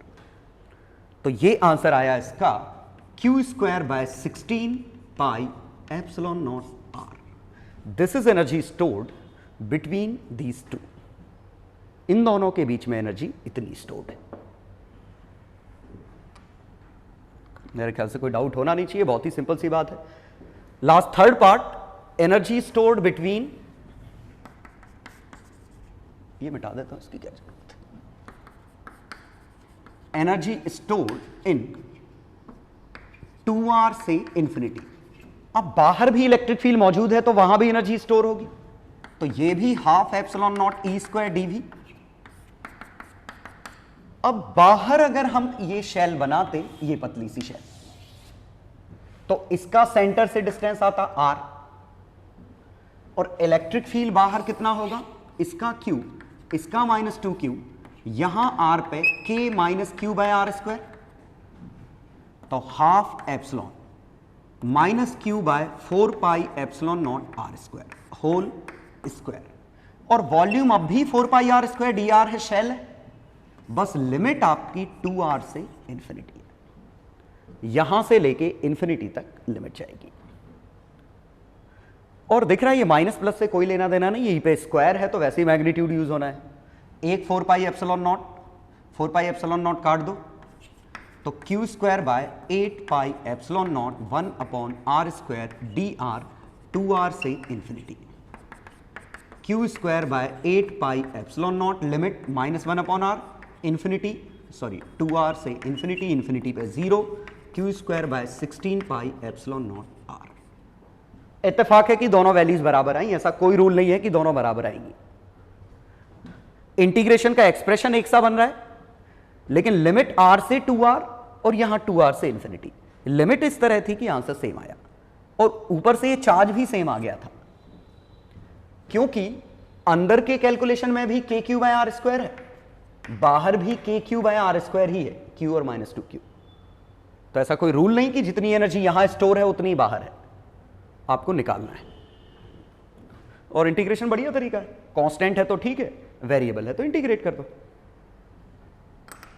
तो ये आंसर आया इसका q square by 16 pi epsilon naught r. This is energy stored between these two. इन दोनों के बीच में एनर्जी इतनी स्टोर्ड है। मेरे ख्याल से कोई डाउट होना नहीं चाहिए, बहुत ही सिंपल सी बात है। Last third part, energy stored between, ये मिटा देता हूं, इसकी क्या जरूरत है। एनर्जी स्टोर्ड इन 2r से इंफिनिटी। अब बाहर भी इलेक्ट्रिक फील्ड मौजूद है तो वहां भी एनर्जी स्टोर होगी, तो ये भी हाफ एप्सिलॉन नॉट ई स्क्वायर डी वी। अब बाहर अगर हम ये शेल बनाते, ये पतली सी शेल, तो इसका सेंटर से डिस्टेंस आता r, और इलेक्ट्रिक फील्ड बाहर कितना होगा, इसका q, इसका -2q, यहां r पे k minus q by are square, तो half epsilon minus q by 4 pi epsilon naught are square whole square. और वॉल्यूम अब भी 4 pi are square D r है, शेल है, बस लिमिट आपकी 2r से इंफिनिटी है, यहां से लेके इंफिनिटी तक लिमिट जाएगी। और दिख रहा है ये माइनस प्लस से कोई लेना देना नहीं, यहीं पे स्क्वायर है तो वैसे ही मैग्नीट्यूड यूज होना है। एक 4 pi epsilon naught, 4 pi epsilon naught काट दो तो Q square by 8 pi epsilon naught 1 upon R square D R 2r से infinity, Q square by 8 pi epsilon naught, limit -1 upon R, infinity, sorry 2r से infinity, infinity पे 0, Q square by 16 pi epsilon naught R. इत्तेफाक है कि दोनों values बराबर आई, ऐसा कोई रूल नहीं है कि दोनों बराबर आएंगी। इंटीग्रेशन का एक्सप्रेशन एक सा बन रहा है, लेकिन लिमिट r से 2r और यहां 2r से इंफिनिटी, लिमिट इस तरह थी कि आंसर सेम आया। और ऊपर से ये चार्ज भी सेम आ गया था, क्योंकि अंदर के कैलकुलेशन में भी के क्यू बाय आर स्क्वायर है, बाहर भी के क्यू बाय आर स्क्वायर ही है, क्यू और -2q। तो ऐसा कोई रूल नहीं कि जितनी एनर्जी यहां स्टोर है उतनी बाहर है, आपको निकालना है। और इंटीग्रेशन बढ़िया तरीका है, कांस्टेंट है तो ठीक है, वेरिएबल है तो इंटीग्रेट कर दो,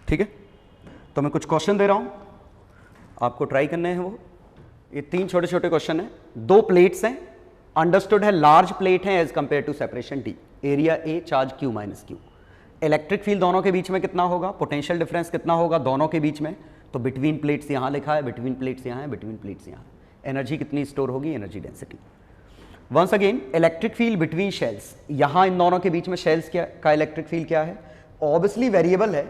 ठीक है। तो मैं कुछ क्वेश्चन दे रहा हूं, आपको ट्राई करने हैं वो। ये 3 छोटे छोटे क्वेश्चन हैं, 2 प्लेट्स हैं, अंडरस्टूड है लार्ज प्लेट है as compare to separation D, area A, charge q - q। Electric field दोनों के बीच में कितना होगा, पोटेंशियल डिफरेंस कितना होगा दोनों के बीच में, तो बिटवीन प्लेट्स यहां लिखा है, बिटवीन प्लेट्स यहां है, बिटवीन प्लेट्स यहां है। एनर्जी कितनी स्टोर होगी, energy density. Once again electric field between shells, यहां इन दोनों के बीच में शेल्स का इलेक्ट्रिक फील्ड क्या है, ऑब्वियसली वेरिएबल है,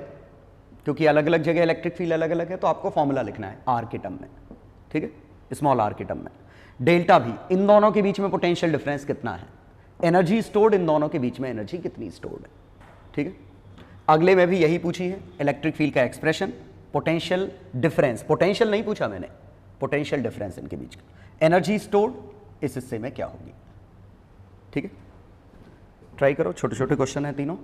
क्योंकि अलग अलग जगह इलेक्ट्रिक फील्ड अलग अलग है, तो आपको फॉर्मूला लिखना है आर के टर्म में, ठीक है, स्मॉल आर के टर्म में। डेल्टा भी, इन दोनों के बीच में पोटेंशियल डिफरेंस कितना है, एनर्जी स्टोर्ड, इन दोनों के बीच में एनर्जी कितनी स्टोर्ड है, ठीक है। अगले में भी यही पूछी है, इलेक्ट्रिक फील्ड का एक्सप्रेशन, पोटेंशियल डिफरेंस, पोटेंशियल नहीं पूछा मैंने, पोटेंशियल डिफरेंस इनके बीच का, एनर्जी स्टोर्ड इस हिस्से में क्या होगी, ठीक है। ट्राई करो, छोटे छोटे क्वेश्चन है तीनों।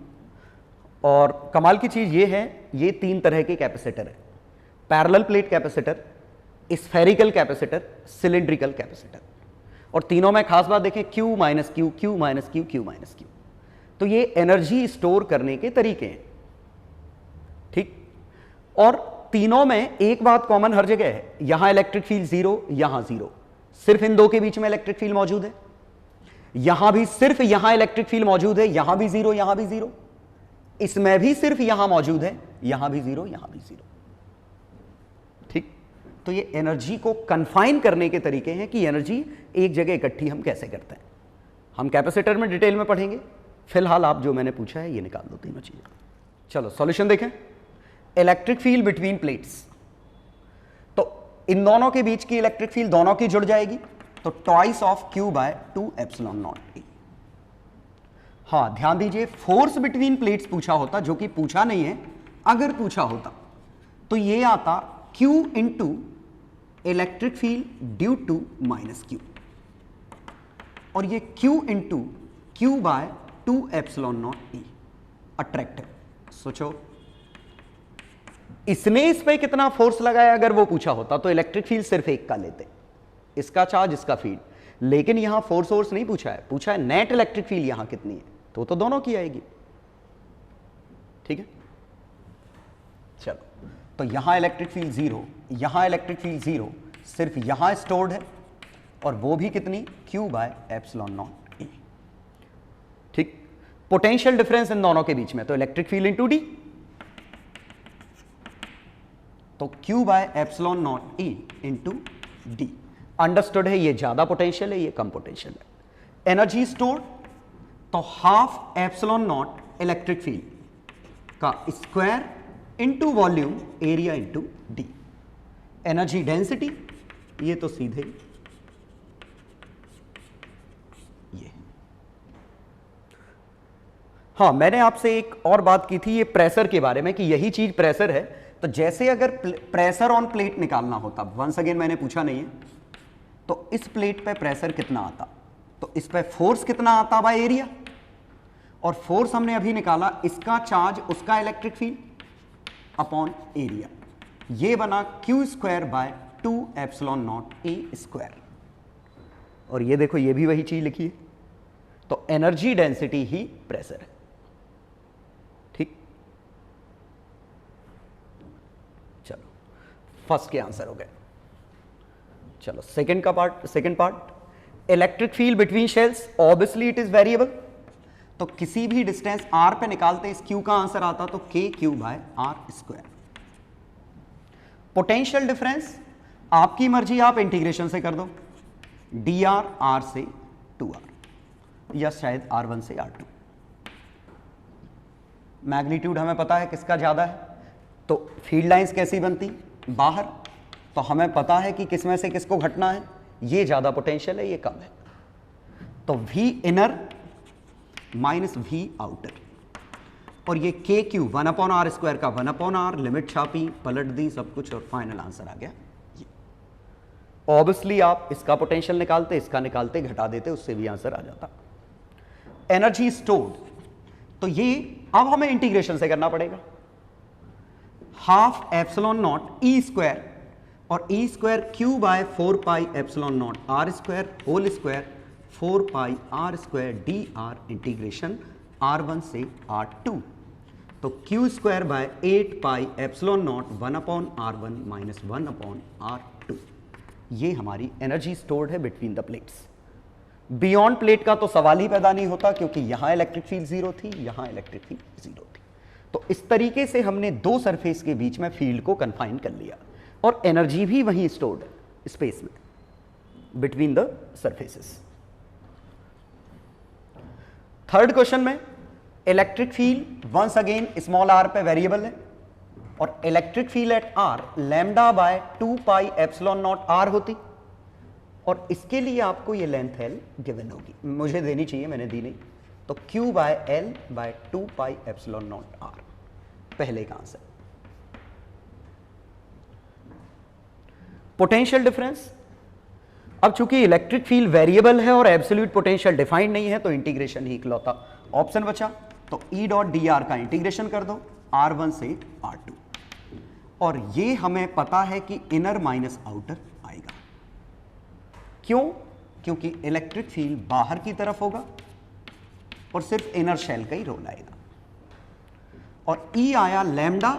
और कमाल की चीज ये है, ये 3 तरह के कैपेसिटर है, parallel plate capacitor, spherical capacitor, cylindrical capacitor. और तीनों में खास बात देखें, Q - Q, Q - Q, Q - Q। तो ये एनर्जी स्टोर करने के तरीके हैं, ठीक। और तीनों में एक बात कॉमन हर जगह है, यहां इलेक्ट्रिक फील्ड 0, यहां 0, सिर्फ इन 2 के बीच में इलेक्ट्रिक फील्ड मौजूद है। यहां भी सिर्फ यहां इलेक्ट्रिक फील्ड मौजूद है, यहां भी 0, यहां भी 0, इसमें भी सिर्फ यहां मौजूद है, यहां भी 0, यहां भी 0, ठीक। तो ये एनर्जी को कन्फाइन करने के तरीके हैं कि एनर्जी एक जगह इकट्ठी हम कैसे करते हैं। हम कैपेसिटर में डिटेल में पढ़ेंगे, फिलहाल आप जो मैंने पूछा है ये निकाल दो तीनों चीजें। चलो सॉल्यूशन देखें। इलेक्ट्रिक फील्ड बिटवीन प्लेट्स, तो इन दोनों के बीच की इलेक्ट्रिक फील्ड दोनों की जुड़ जाएगी, तो ट्वाइस ऑफ Q/2 ε0 E। हाँ ध्यान दीजिए, फोर्स बिटवीन प्लेट्स पूछा होता, जो कि पूछा नहीं है, अगर पूछा होता तो ये आता Q into electric field due to -Q, और ये Q into Q/2 ε0 E attractive. सोचो इसने इस पे कितना फोर्स लगाया, अगर वो पूछा होता तो इलेक्ट्रिक फील्ड सिर्फ एक का लेते, इसका चार्ज इसका फील्ड, लेकिन यहां फोर्स नहीं पूछा है, पूछा है नेट इलेक्ट्रिक फील्ड यहां कितनी है, तो दोनों की आएगी, ठीक है। चलो, तो यहां इलेक्ट्रिक फील्ड 0, यहां इलेक्ट्रिक फील्ड 0, सिर्फ यहां स्टोर्ड है, और वो भी कितनी, Q/ε0 E, ठीक। पोटेंशियल डिफरेंस इन दोनों के बीच में, तो इलेक्ट्रिक फील्ड इंटू डी, तो Q/ε0 E into D. Understood है, ये ज्यादा पोटेंशियल है, ये कम पोटेंशियल है। एनर्जी स्टोर्ड, तो हाफ ε0 इलेक्ट्रिक फील्ड का square into volume area into D. Energy density, ये तो सीधे ये। हाँ, मैंने आपसे एक और बात की थी ये प्रेशर के बारे में, कि यही चीज प्रेशर है, तो जैसे अगर प्रेशर ऑन प्लेट निकालना होता, वंस अगेन मैंने पूछा नहीं है, तो इस प्लेट पे प्रेशर कितना आता, तो इस पे फोर्स कितना आता बाय एरिया, और फोर्स हमने अभी निकाला, इसका चार्ज उसका इलेक्ट्रिक फील्ड अपॉन एरिया, ये बना Q/2 ε0 E²। और ये देखो, ये भी वही चीज लिखी है, तो एनर्जी डेंसिटी ही प्रेशर है, ठीक। चलो, फर्स्ट के आंसर हो गए। चलो second part, electric field between shells, obviously it is variable, तो किसी भी डिस्टेंस r पे निकालते इस Q का आंसर आता, तो KQ/r²। पोटेंशियल डिफरेंस आपकी मर्जी, आप इंटीग्रेशन से कर दो, dr r से 2r, या शायद r1 से r2। मैग्नीट्यूड हमें पता है किसका ज्यादा है, तो फील्ड लाइंस कैसी बनती, बाहर, तो हमें पता है कि किसमें से किसको घटना है, ये ज्यादा पोटेंशियल है, ये कम है, तो V inner minus V outer, और ये KQ 1/r² का 1/r, लिमिट छापी, पलट दी सब कुछ, और फाइनल आंसर आ गया ये। ऑब्वियसली आप इसका पोटेंशियल निकालते, इसका निकालते, घटा देते, उससे भी आंसर आ जाता। एनर्जी स्टोर्ड, तो ये अब हमें इंटीग्रेशन से करना पड़ेगा। हाफ एप्सिलॉन नॉट ई स्क्वायर और e square q by 4 pi epsilon naught are square whole square 4 pi are square D R integration R1 से R2। तो Q square by 8 pi epsilon naught 1 upon R1 minus 1 upon R2। ये हमारी energy stored है between the plates. Beyond plate का तो सवाल ही पैदा नहीं होता, क्योंकि यहां इलेक्ट्रिक फील्ड जीरो थी, यहां इलेक्ट्रिक फील्ड जीरो थी। तो इस तरीके से हमने दो सरफेस के बीच में फील्ड को कन्फाइन कर लिया और एनर्जी भी वहीं स्टोर्ड है स्पेस में between the surfaces. Third question में electric field once again small r पे वेरिएबल है और electric field at r lambda by 2 pi epsilon naught r होती और इसके लिए आपको ये लेंथ l गिवन होगी, मुझे देनी चाहिए, मैंने दी नहीं। तो q by l by 2 pi epsilon naught r पहले का आंसर। पोटेंशियल डिफरेंस, अब चूंकि इलेक्ट्रिक फील्ड वेरिएबल है और एब्सोल्यूट पोटेंशियल डिफाइंड नहीं है तो इंटीग्रेशन ही इकलौता ऑप्शन बचा। तो E डॉट डी आर का इंटीग्रेशन कर दो R1 से R2 और ये हमें पता है कि इनर माइनस आउटर आएगा। क्यों? क्योंकि इलेक्ट्रिक फील्ड बाहर की तरफ होगा और सिर्फ इनर शेल का ही रोल आएगा। और E आया lambda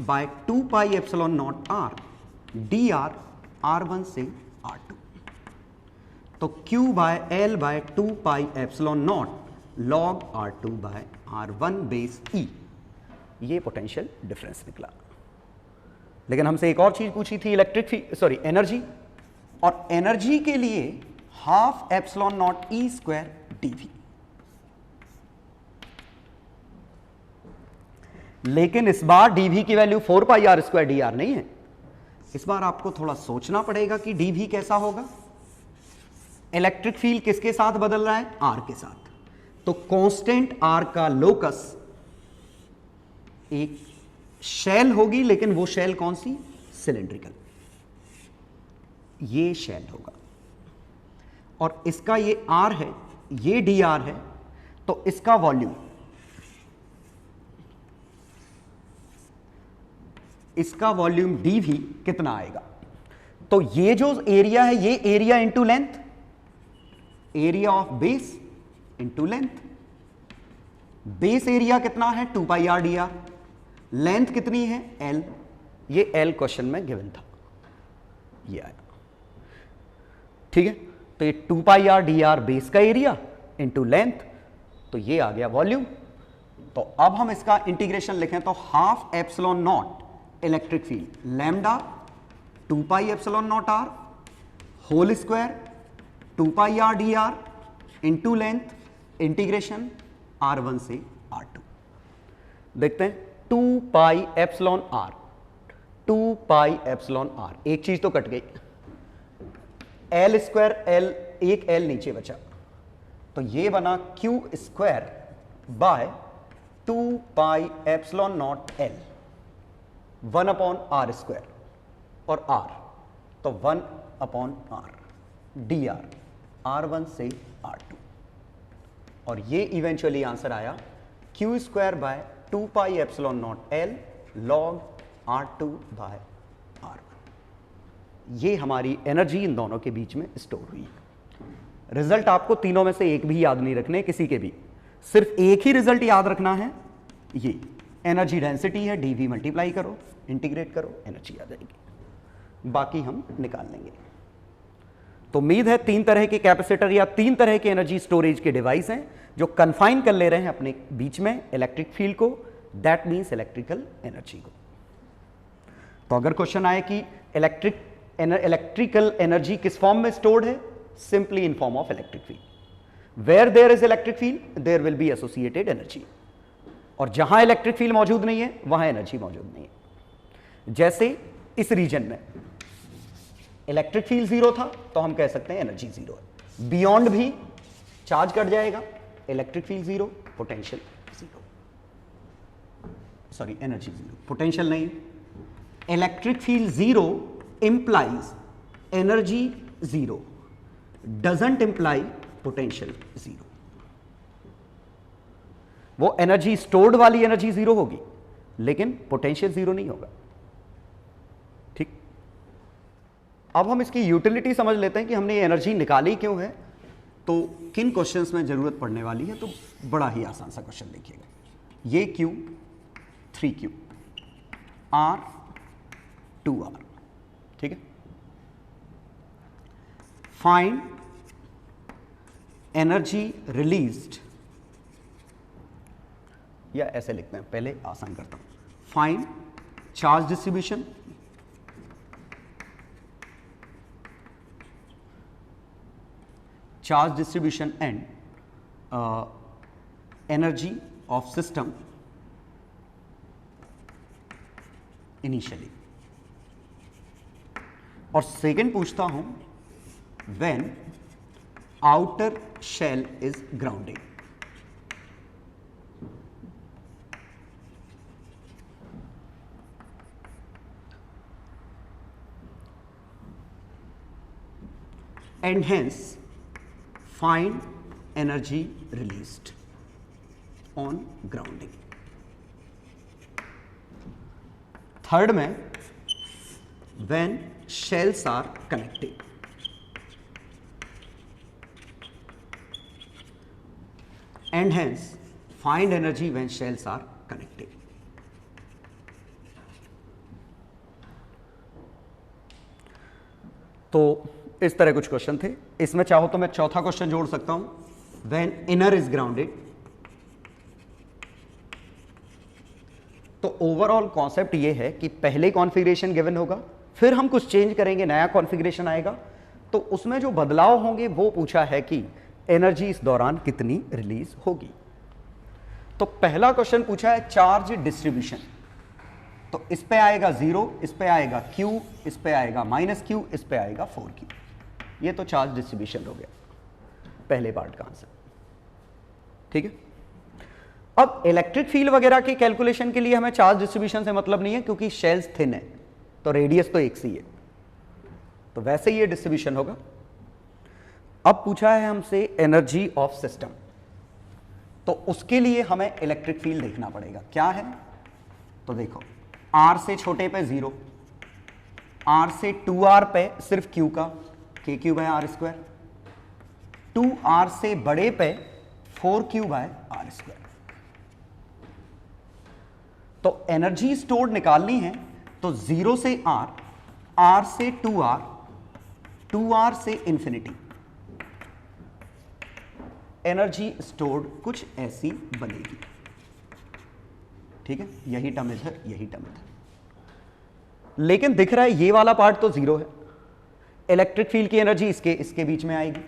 by 2 pi epsilon naught R D R R1 से R2। तो Q by L by 2 pi epsilon naught log R2 by R1 base E, ये पोटेंशियल डिफरेंस निकला। लेकिन हमसे एक और चीज पूछी थी एनर्जी, और एनर्जी के लिए half epsilon not E square dV। लेकिन इस बार dV की value 4 pi R square dr नहीं है, इस बार आपको थोड़ा सोचना पड़ेगा कि dV कैसा होगा। इलेक्ट्रिक फील्ड किसके साथ बदल रहा है? R के साथ। तो कांस्टेंट R का लोकस एक शेल होगी, लेकिन वो शेल कौन सी? सिलेंड्रिकल, ये शेल होगा और इसका ये R है, ये dr है, तो इसका वॉल्यूम, इसका वॉल्यूम dV कितना आएगा? तो ये जो एरिया है ये area into length, area of base into length. Base area कितना है? 2 पाई r dr। लेंथ कितनी है? l। ये l क्वेश्चन में गिवन था, ये आया, ठीक है। तो ये 2 पाई r dr बेस का एरिया इंटू लेंथ, तो ये आ गया वॉल्यूम। तो अब हम इसका इंटीग्रेशन लिखें तो half epsilon naught electric field lambda 2 pi epsilon naught r whole square 2 pi r dr into length integration R1 से R2। देखते हैं 2 pi epsilon r, 2 pi epsilon r, एक चीज तो कट गई, l स्क्वायर l, एक l नीचे बचा, तो ये बना q square by 2 pi epsilon naught l 1 upon r square और r, तो 1 अपॉन r dr R1 से R2 और ये इवेंचुअली आंसर आया q square by 2 pi epsilon naught l log R2 by R1। ये हमारी एनर्जी इन दोनों के बीच में स्टोर हुई है। रिजल्ट आपको तीनों में से एक भी याद नहीं रखने, किसी के भी, सिर्फ एक ही रिजल्ट याद रखना है, ये एनर्जी डेंसिटी है, dV मल्टीप्लाई करो, इंटीग्रेट करो, एनर्जी आ जाएगी, बाकी हम निकाल लेंगे। तो उम्मीद है 3 तरह के कैपेसिटर या 3 तरह के एनर्जी स्टोरेज के डिवाइस हैं जो कन्फाइन कर ले रहे हैं अपने बीच में इलेक्ट्रिक फील्ड को, दैट मीन्स इलेक्ट्रिकल एनर्जी को। तो अगर क्वेश्चन आए कि इलेक्ट्रिकल एनर्जी किस फॉर्म में स्टोर्ड है, simply in form of electric field. Where there is electric field there will be associated energy, और जहां इलेक्ट्रिक फील्ड मौजूद नहीं है वहां एनर्जी मौजूद नहीं है। जैसे इस रीजन में इलेक्ट्रिक फील्ड जीरो था तो हम कह सकते हैं एनर्जी जीरो है। बियॉन्ड भी चार्ज कट जाएगा, electric field zero, potential zero, sorry energy zero, potential नहीं। Electric field zero implies energy zero doesn't imply potential zero. वो एनर्जी स्टोर्ड वाली एनर्जी जीरो होगी लेकिन पोटेंशियल जीरो नहीं होगा। ठीक, अब हम इसकी यूटिलिटी समझ लेते हैं कि हमने ये एनर्जी निकाली क्यों है, तो किन क्वेश्चंस में जरूरत पड़ने वाली है। तो बड़ा ही आसान सा क्वेश्चन देखिएगा, ये Q 3Q R 2R, ठीक है। फाइंड एनर्जी रिलीज्ड, या ऐसे लिखते हैं, पहले आसान करता हूं, find charge distribution, charge distribution and energy of system initially। और सेकेंड पूछता हूं when outer shell is grounded। and hence find energy released on grounding। Third में when shells are connected। and hence find energy when shells are connected। तो इस तरह कुछ question थे। इसमें चाहो तो मैं चौथा क्वेश्चन जोड़ सकता हूं, व्हेन इनर इज ग्राउंडेड। तो ओवरऑल कॉन्सेप्ट ये है कि पहले कॉन्फ़िगरेशन गिवन होगा, फिर हम कुछ चेंज करेंगे, नया कॉन्फ़िगरेशन आएगा, तो उसमें जो बदलाव होंगे वो पूछा है कि एनर्जी इस दौरान कितनी रिलीज होगी। तो पहला क्वेश्चन पूछा है चार्ज डिस्ट्रीब्यूशन, तो इस पे आएगा 0, इस पे आएगा Q, इस पे आएगा -Q, इस पे आएगा 4Q। ये तो चार्ज डिस्ट्रीब्यूशन हो गया पहले पार्ट का आंसर, ठीक है। अब इलेक्ट्रिक फील्ड वगैरह के कैलकुलेशन के लिए हमें चार्ज डिस्ट्रीब्यूशन से मतलब नहीं है, क्योंकि शेल्स थिन है तो रेडियस तो एक सी है, तो वैसे ही ये डिस्ट्रीब्यूशन होगा। अब पूछा है हमसे एनर्जी ऑफ सिस्टम, तो उसके लिए हमें इलेक्ट्रिक फील्ड देखना पड़ेगा क्या है। तो देखो R से छोटे पे 0, R से 2R पे सिर्फ Q का KQ/R², 2R से बड़े पे 4Q/R²। तो एनर्जी स्टोर्ड निकालनी है तो 0 से R, R से 2R, 2R से इंफिनिटी, एनर्जी स्टोर्ड कुछ ऐसी बनेगी, ठीक है। यही टर्म इधर, यही टर्म इधर, लेकिन दिख रहा है ये वाला पार्ट तो 0 है। इलेक्ट्रिक फील्ड की एनर्जी इसके बीच में आएगी,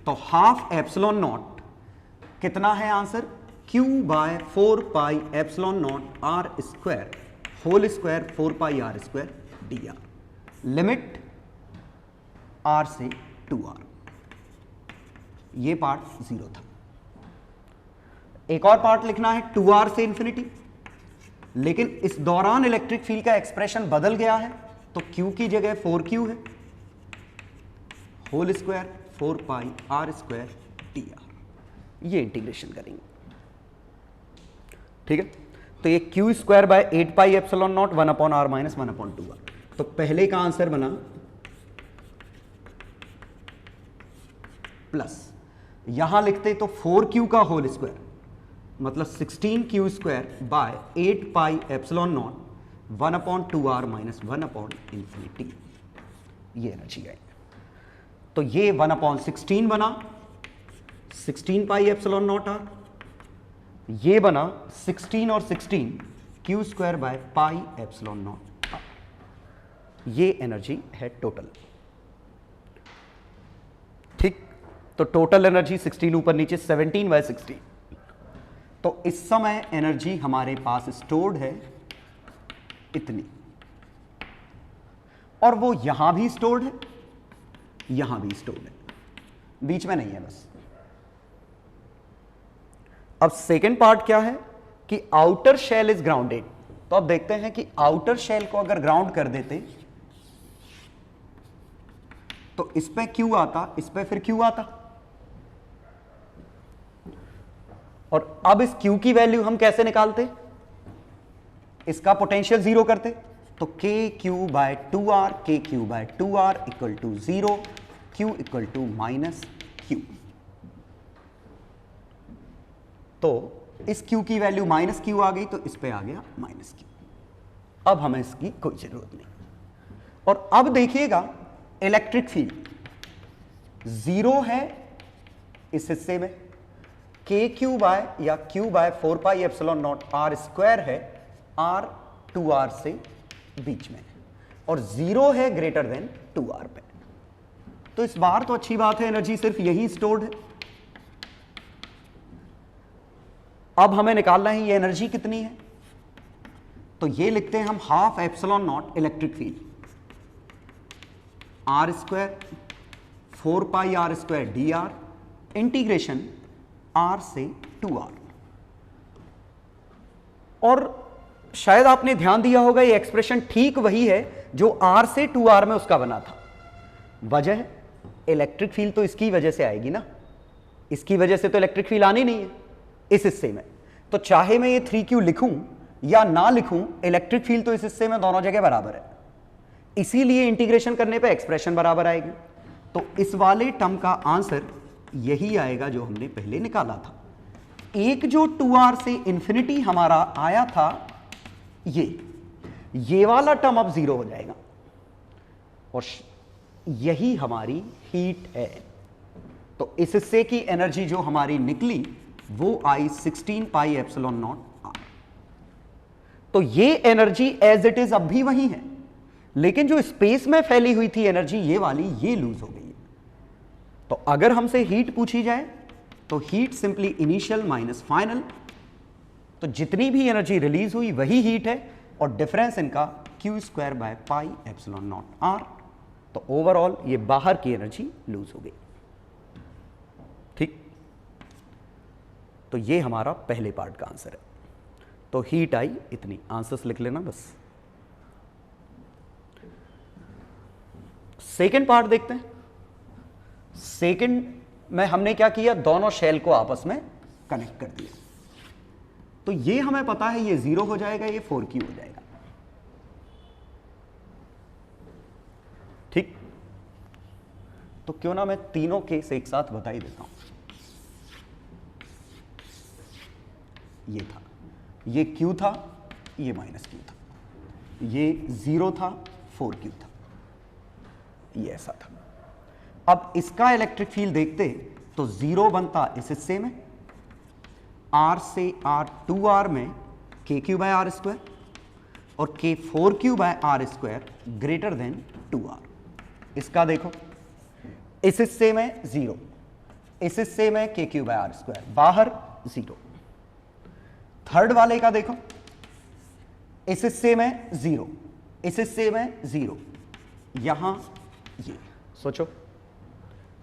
तो ½ एप्सिलॉन नॉट कितना है answer, Q/4πε0 R² whole square 4πr² dr। Limit R से 2R, ये पार्ट 0 था। एक और पार्ट लिखना है 2R से इंफिनिटी, लेकिन इस दौरान इलेक्ट्रिक फील्ड का एक्सप्रेशन बदल गया है, तो Q की जगह 4Q है होल स्क्वायर 4πr² dr। ये इंटीग्रेशन करेंगे, ठीक है। तो ये Q²/8πε0 1/r - 1/2r। तो पहले का आंसर बना प्लस, यहां लिखते तो 4Q का होल स्क्वायर, मतलब 16Q²/8πε0 1/2r - 1/∞। ये एनर्जी आई। तो ये 1/16 बना 16πε0r, ये बना 16 और 16 Q²/πε0। ये एनर्जी है टोटल, ठीक। तो टोटल एनर्जी 16 ऊपर नीचे 17/16। तो इस समय एनर्जी हमारे पास स्टोर्ड है इतनी, और वो यहां भी स्टोर्ड है, यहां भी स्टोर्ड है, बीच में नहीं है बस। अब सेकेंड पार्ट क्या है कि आउटर शेल इज ग्राउंडेड। तो अब देखते हैं कि आउटर शेल को अगर ग्राउंड कर देते तो इस पे Q आता, इस पे फिर Q आता, और अब इस Q की वैल्यू हम कैसे निकालते, इसका पोटेंशियल जीरो करते, तो KQ/2R, KQ/2R equal to 0, Q equal to -Q। तो इस Q की वैल्यू -Q आ गई, तो इस पे आ गया -Q। अब हमें इसकी कोई जरूरत नहीं। और अब देखिएगा इलेक्ट्रिक फील्ड 0 है इस हिस्से में, KQ या Q/4πε0R² है R 2R से बीच में, और 0 है ग्रेटर देन 2R पे। तो इस बार तो अच्छी बात है, एनर्जी सिर्फ यही स्टोर्ड है। अब हमें निकालना है ये एनर्जी कितनी है, तो ये लिखते हैं हम 12ε0 electric field R² 4πr² dr integration R से 2R। और शायद आपने ध्यान दिया होगा ये एक्सप्रेशन ठीक वही है जो R से 2R में उसका बना था। वजह, इलेक्ट्रिक फील्ड तो इसकी वजह से आएगी ना, इसकी वजह से तो इलेक्ट्रिक फील्ड आनी नहीं है इस हिस्से में। तो चाहे मैं ये 3Q लिखूं या ना लिखूं, इलेक्ट्रिक फील्ड तो इस हिस्से में दोनों जगह बराबर है, इसीलिए इंटीग्रेशन करने पे एक्सप्रेशन बराबर आएगी। तो इस वाले टर्म का आंसर यही आएगा जो हमने पहले निकाला था। एक जो 2R से इंफिनिटी हमारा आया था, ये वाला टर्म अब 0 हो जाएगा, और यही हमारी हीट है। तो इस हिस्से की एनर्जी जो हमारी निकली वो आई 16πε0R। तो ये एनर्जी एज इट इज अब भी वही है, लेकिन जो स्पेस में फैली हुई थी एनर्जी ये वाली, ये लूज हो गई है। तो अगर हमसे हीट पूछी जाए तो heat simply initial minus final, तो जितनी भी एनर्जी रिलीज हुई वही हीट है, और डिफरेंस इनका Q²/πε0R। तो ओवरऑल ये बाहर की एनर्जी लूज हो गई। ठीक, तो ये हमारा पहले पार्ट का आंसर है। तो हीट आई इतनी, आंसर्स लिख लेना बस। सेकेंड पार्ट देखते हैं। सेकेंड में हमने क्या किया, दोनों शेल को आपस में कनेक्ट कर दिया। तो ये हमें पता है ये 0 हो जाएगा, ये 4Q हो जाएगा। ठीक, तो क्यों ना मैं तीनों केस एक साथ बता ही देता हूं। ये था, ये Q था, ये -Q था, ये 0 था, 4Q था, ये ऐसा था। अब इसका इलेक्ट्रिक फील्ड देखते तो 0 बनता इस हिस्से में, R से R 2R में KQ/R², और K 4Q/R² greater than 2R। इसका देखो, इस हिस्से में 0, इस हिस्से में KQ/R², बाहर 0। थर्ड वाले का देखो, इस हिस्से में 0, इस हिस्से में 0, यहां ये सोचो,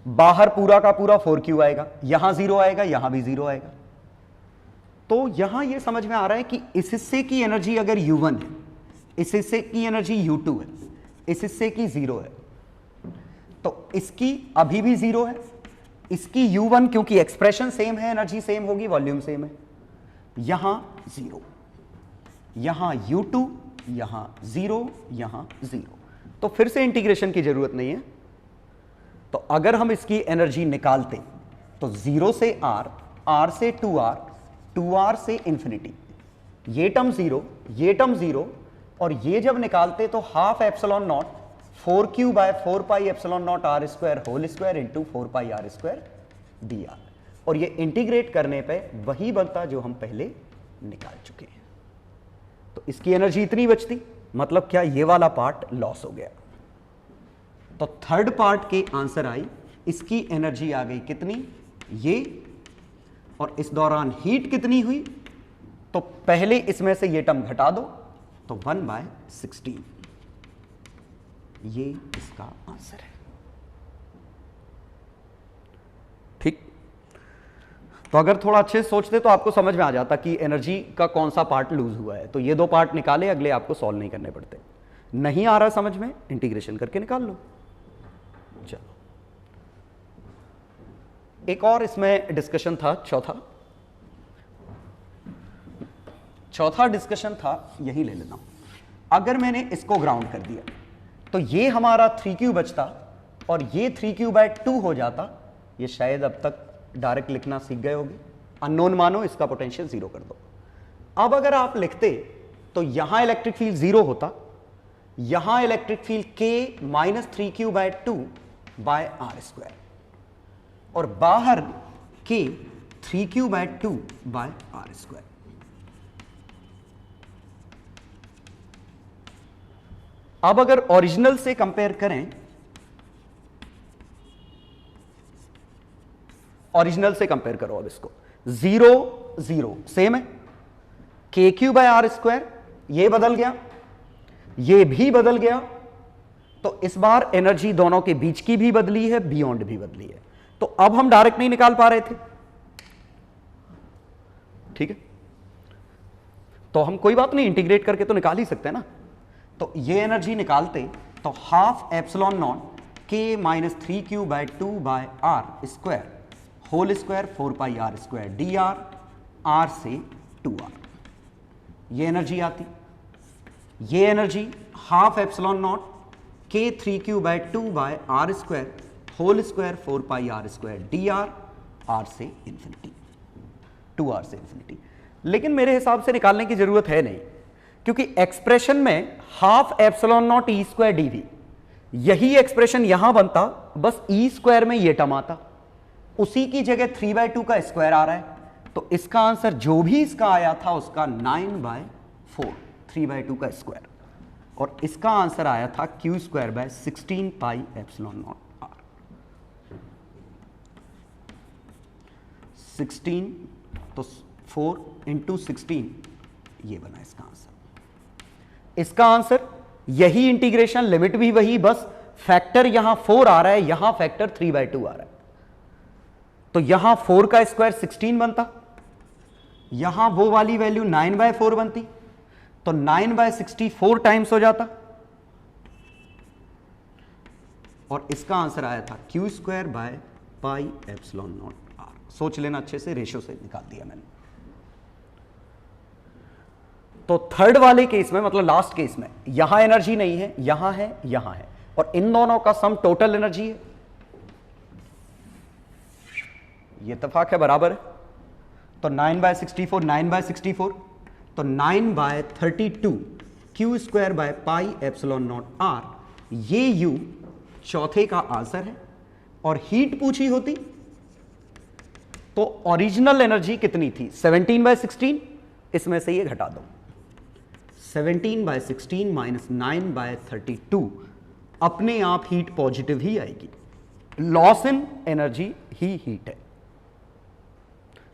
बाहर पूरा का पूरा 4Q आएगा, यहां 0 आएगा, यहां भी 0 आएगा। तो यहां ये समझ में आ रहा है कि इस हिस्से की एनर्जी अगर U1 है, इस हिस्से की एनर्जी U2 है, इस हिस्से की 0 है, तो इसकी अभी भी 0 है, इसकी U1 क्योंकि एक्सप्रेशन सेम है, एनर्जी सेम होगी, वॉल्यूम सेम है, यहां 0, यहां U2, यहां 0, यहां 0। तो फिर से इंटीग्रेशन की जरूरत नहीं है। तो अगर हम इसकी एनर्जी निकालते तो 0 से R, R से 2R, 2R से इंफिनिटी, ये टर्म 0, ये टर्म 0, और ये जब निकालते तो 12ε0 4Q/4πε0R² whole square into 4πr² dr, और ये इंटीग्रेट करने पे वही बनता जो हम पहले निकाल चुके हैं। तो इसकी एनर्जी इतनी बचती, मतलब क्या, ये वाला पार्ट लॉस हो गया। तो थर्ड पार्ट के आंसर आई, इसकी एनर्जी आ गई कितनी, ये, और इस दौरान हीट कितनी हुई, तो पहले इसमें से ये टर्म घटा दो तो 1/16, ये इसका आंसर है। ठीक, तो अगर थोड़ा अच्छे से सोचते तो आपको समझ में आ जाता कि एनर्जी का कौन सा पार्ट लूज हुआ है। तो ये 2 पार्ट निकाले, अगले आपको सॉल्व नहीं करने पड़ते। नहीं आ रहा समझ में, इंटीग्रेशन करके निकाल लो। चलो। एक और इसमें डिस्कशन था, चौथा डिस्कशन था, यही ले लेता हूं। अगर मैंने इसको ग्राउंड कर दिया तो ये हमारा 3q बचता और ये 3q/2 हो जाता। ये शायद अब तक डायरेक्ट लिखना सीख गए होगे। अननोन मानो, इसका पोटेंशियल 0 कर दो। अब अगर आप लिखते तो यहां इलेक्ट्रिक फील्ड 0 होता, यहां इलेक्ट्रिक फील्ड k - 3q/2/r² और बाहर k 3q/2/r²। अब अगर ओरिजिनल से कंपेयर करें, ओरिजिनल से कंपेयर करो, अब इसको 0 0 सेम है, kq/r², ये बदल गया, ये भी बदल गया, तो इस बार एनर्जी दोनों के बीच की भी बदली है, बियॉन्ड भी बदली है। तो अब हम डायरेक्ट नहीं निकाल पा रहे थे, ठीक है, तो हम कोई बात नहीं, इंटीग्रेट करके तो निकाल ही सकते हैं ना। तो ये एनर्जी निकालते तो 12 epsilon naught k - 3q/2/r² whole square 4πr² dr r से 2r, ये एनर्जी आती। ये energy 12 epsilon naught k 3q/2/r² whole square 4πr² dr r से इंफिनिटी, 2r से इंफिनिटी। लेकिन मेरे हिसाब से निकालने की जरूरत है नहीं, क्योंकि एक्सप्रेशन में 12 एप्सिलॉन नॉट e² dv, यही एक्सप्रेशन यहां बनता, बस e² में ये टर्म आता, उसी की जगह 3/2 का स्क्वायर आ रहा है। तो इसका आंसर जो भी इसका आया था उसका 9/4, 3/2 का स्क्वायर, और इसका आंसर आया था q²/16 पाई एप्सिलॉन नॉट r। 16 तो 4 × 16, ये बना इसका आंसर। इसका आंसर यही, इंटीग्रेशन लिमिट भी वही, बस फैक्टर यहां 4 आ रहा है, यहां फैक्टर 3/2 आ रहा है। तो यहां 4 का स्क्वायर 16 बनता, यहां वो वाली वैल्यू 9/4 बनती, तो 9/64 टाइम्स हो जाता, और इसका आंसर आया था q² एप्सिलॉन नॉट r। सोच लेना अच्छे से, रेशियो से निकाल दिया मैंने। तो थर्ड वाले केस में, मतलब लास्ट केस में, यहां एनर्जी नहीं है, यहां है, यहां है, और इन दोनों का सम टोटल एनर्जी है, ये इत्तेफाक है, बराबर है। तो 9/64 9/64, तो 9/32 q² एप्सिलॉन नॉट r, ये u चौथे का आंसर है। और हीट पूछी होती तो ओरिजिनल एनर्जी कितनी थी, 17/16, इसमें से ये घटा दो, 17/16 - 9/32, अपने आप हीट पॉजिटिव ही आएगी, loss in energy he heat है।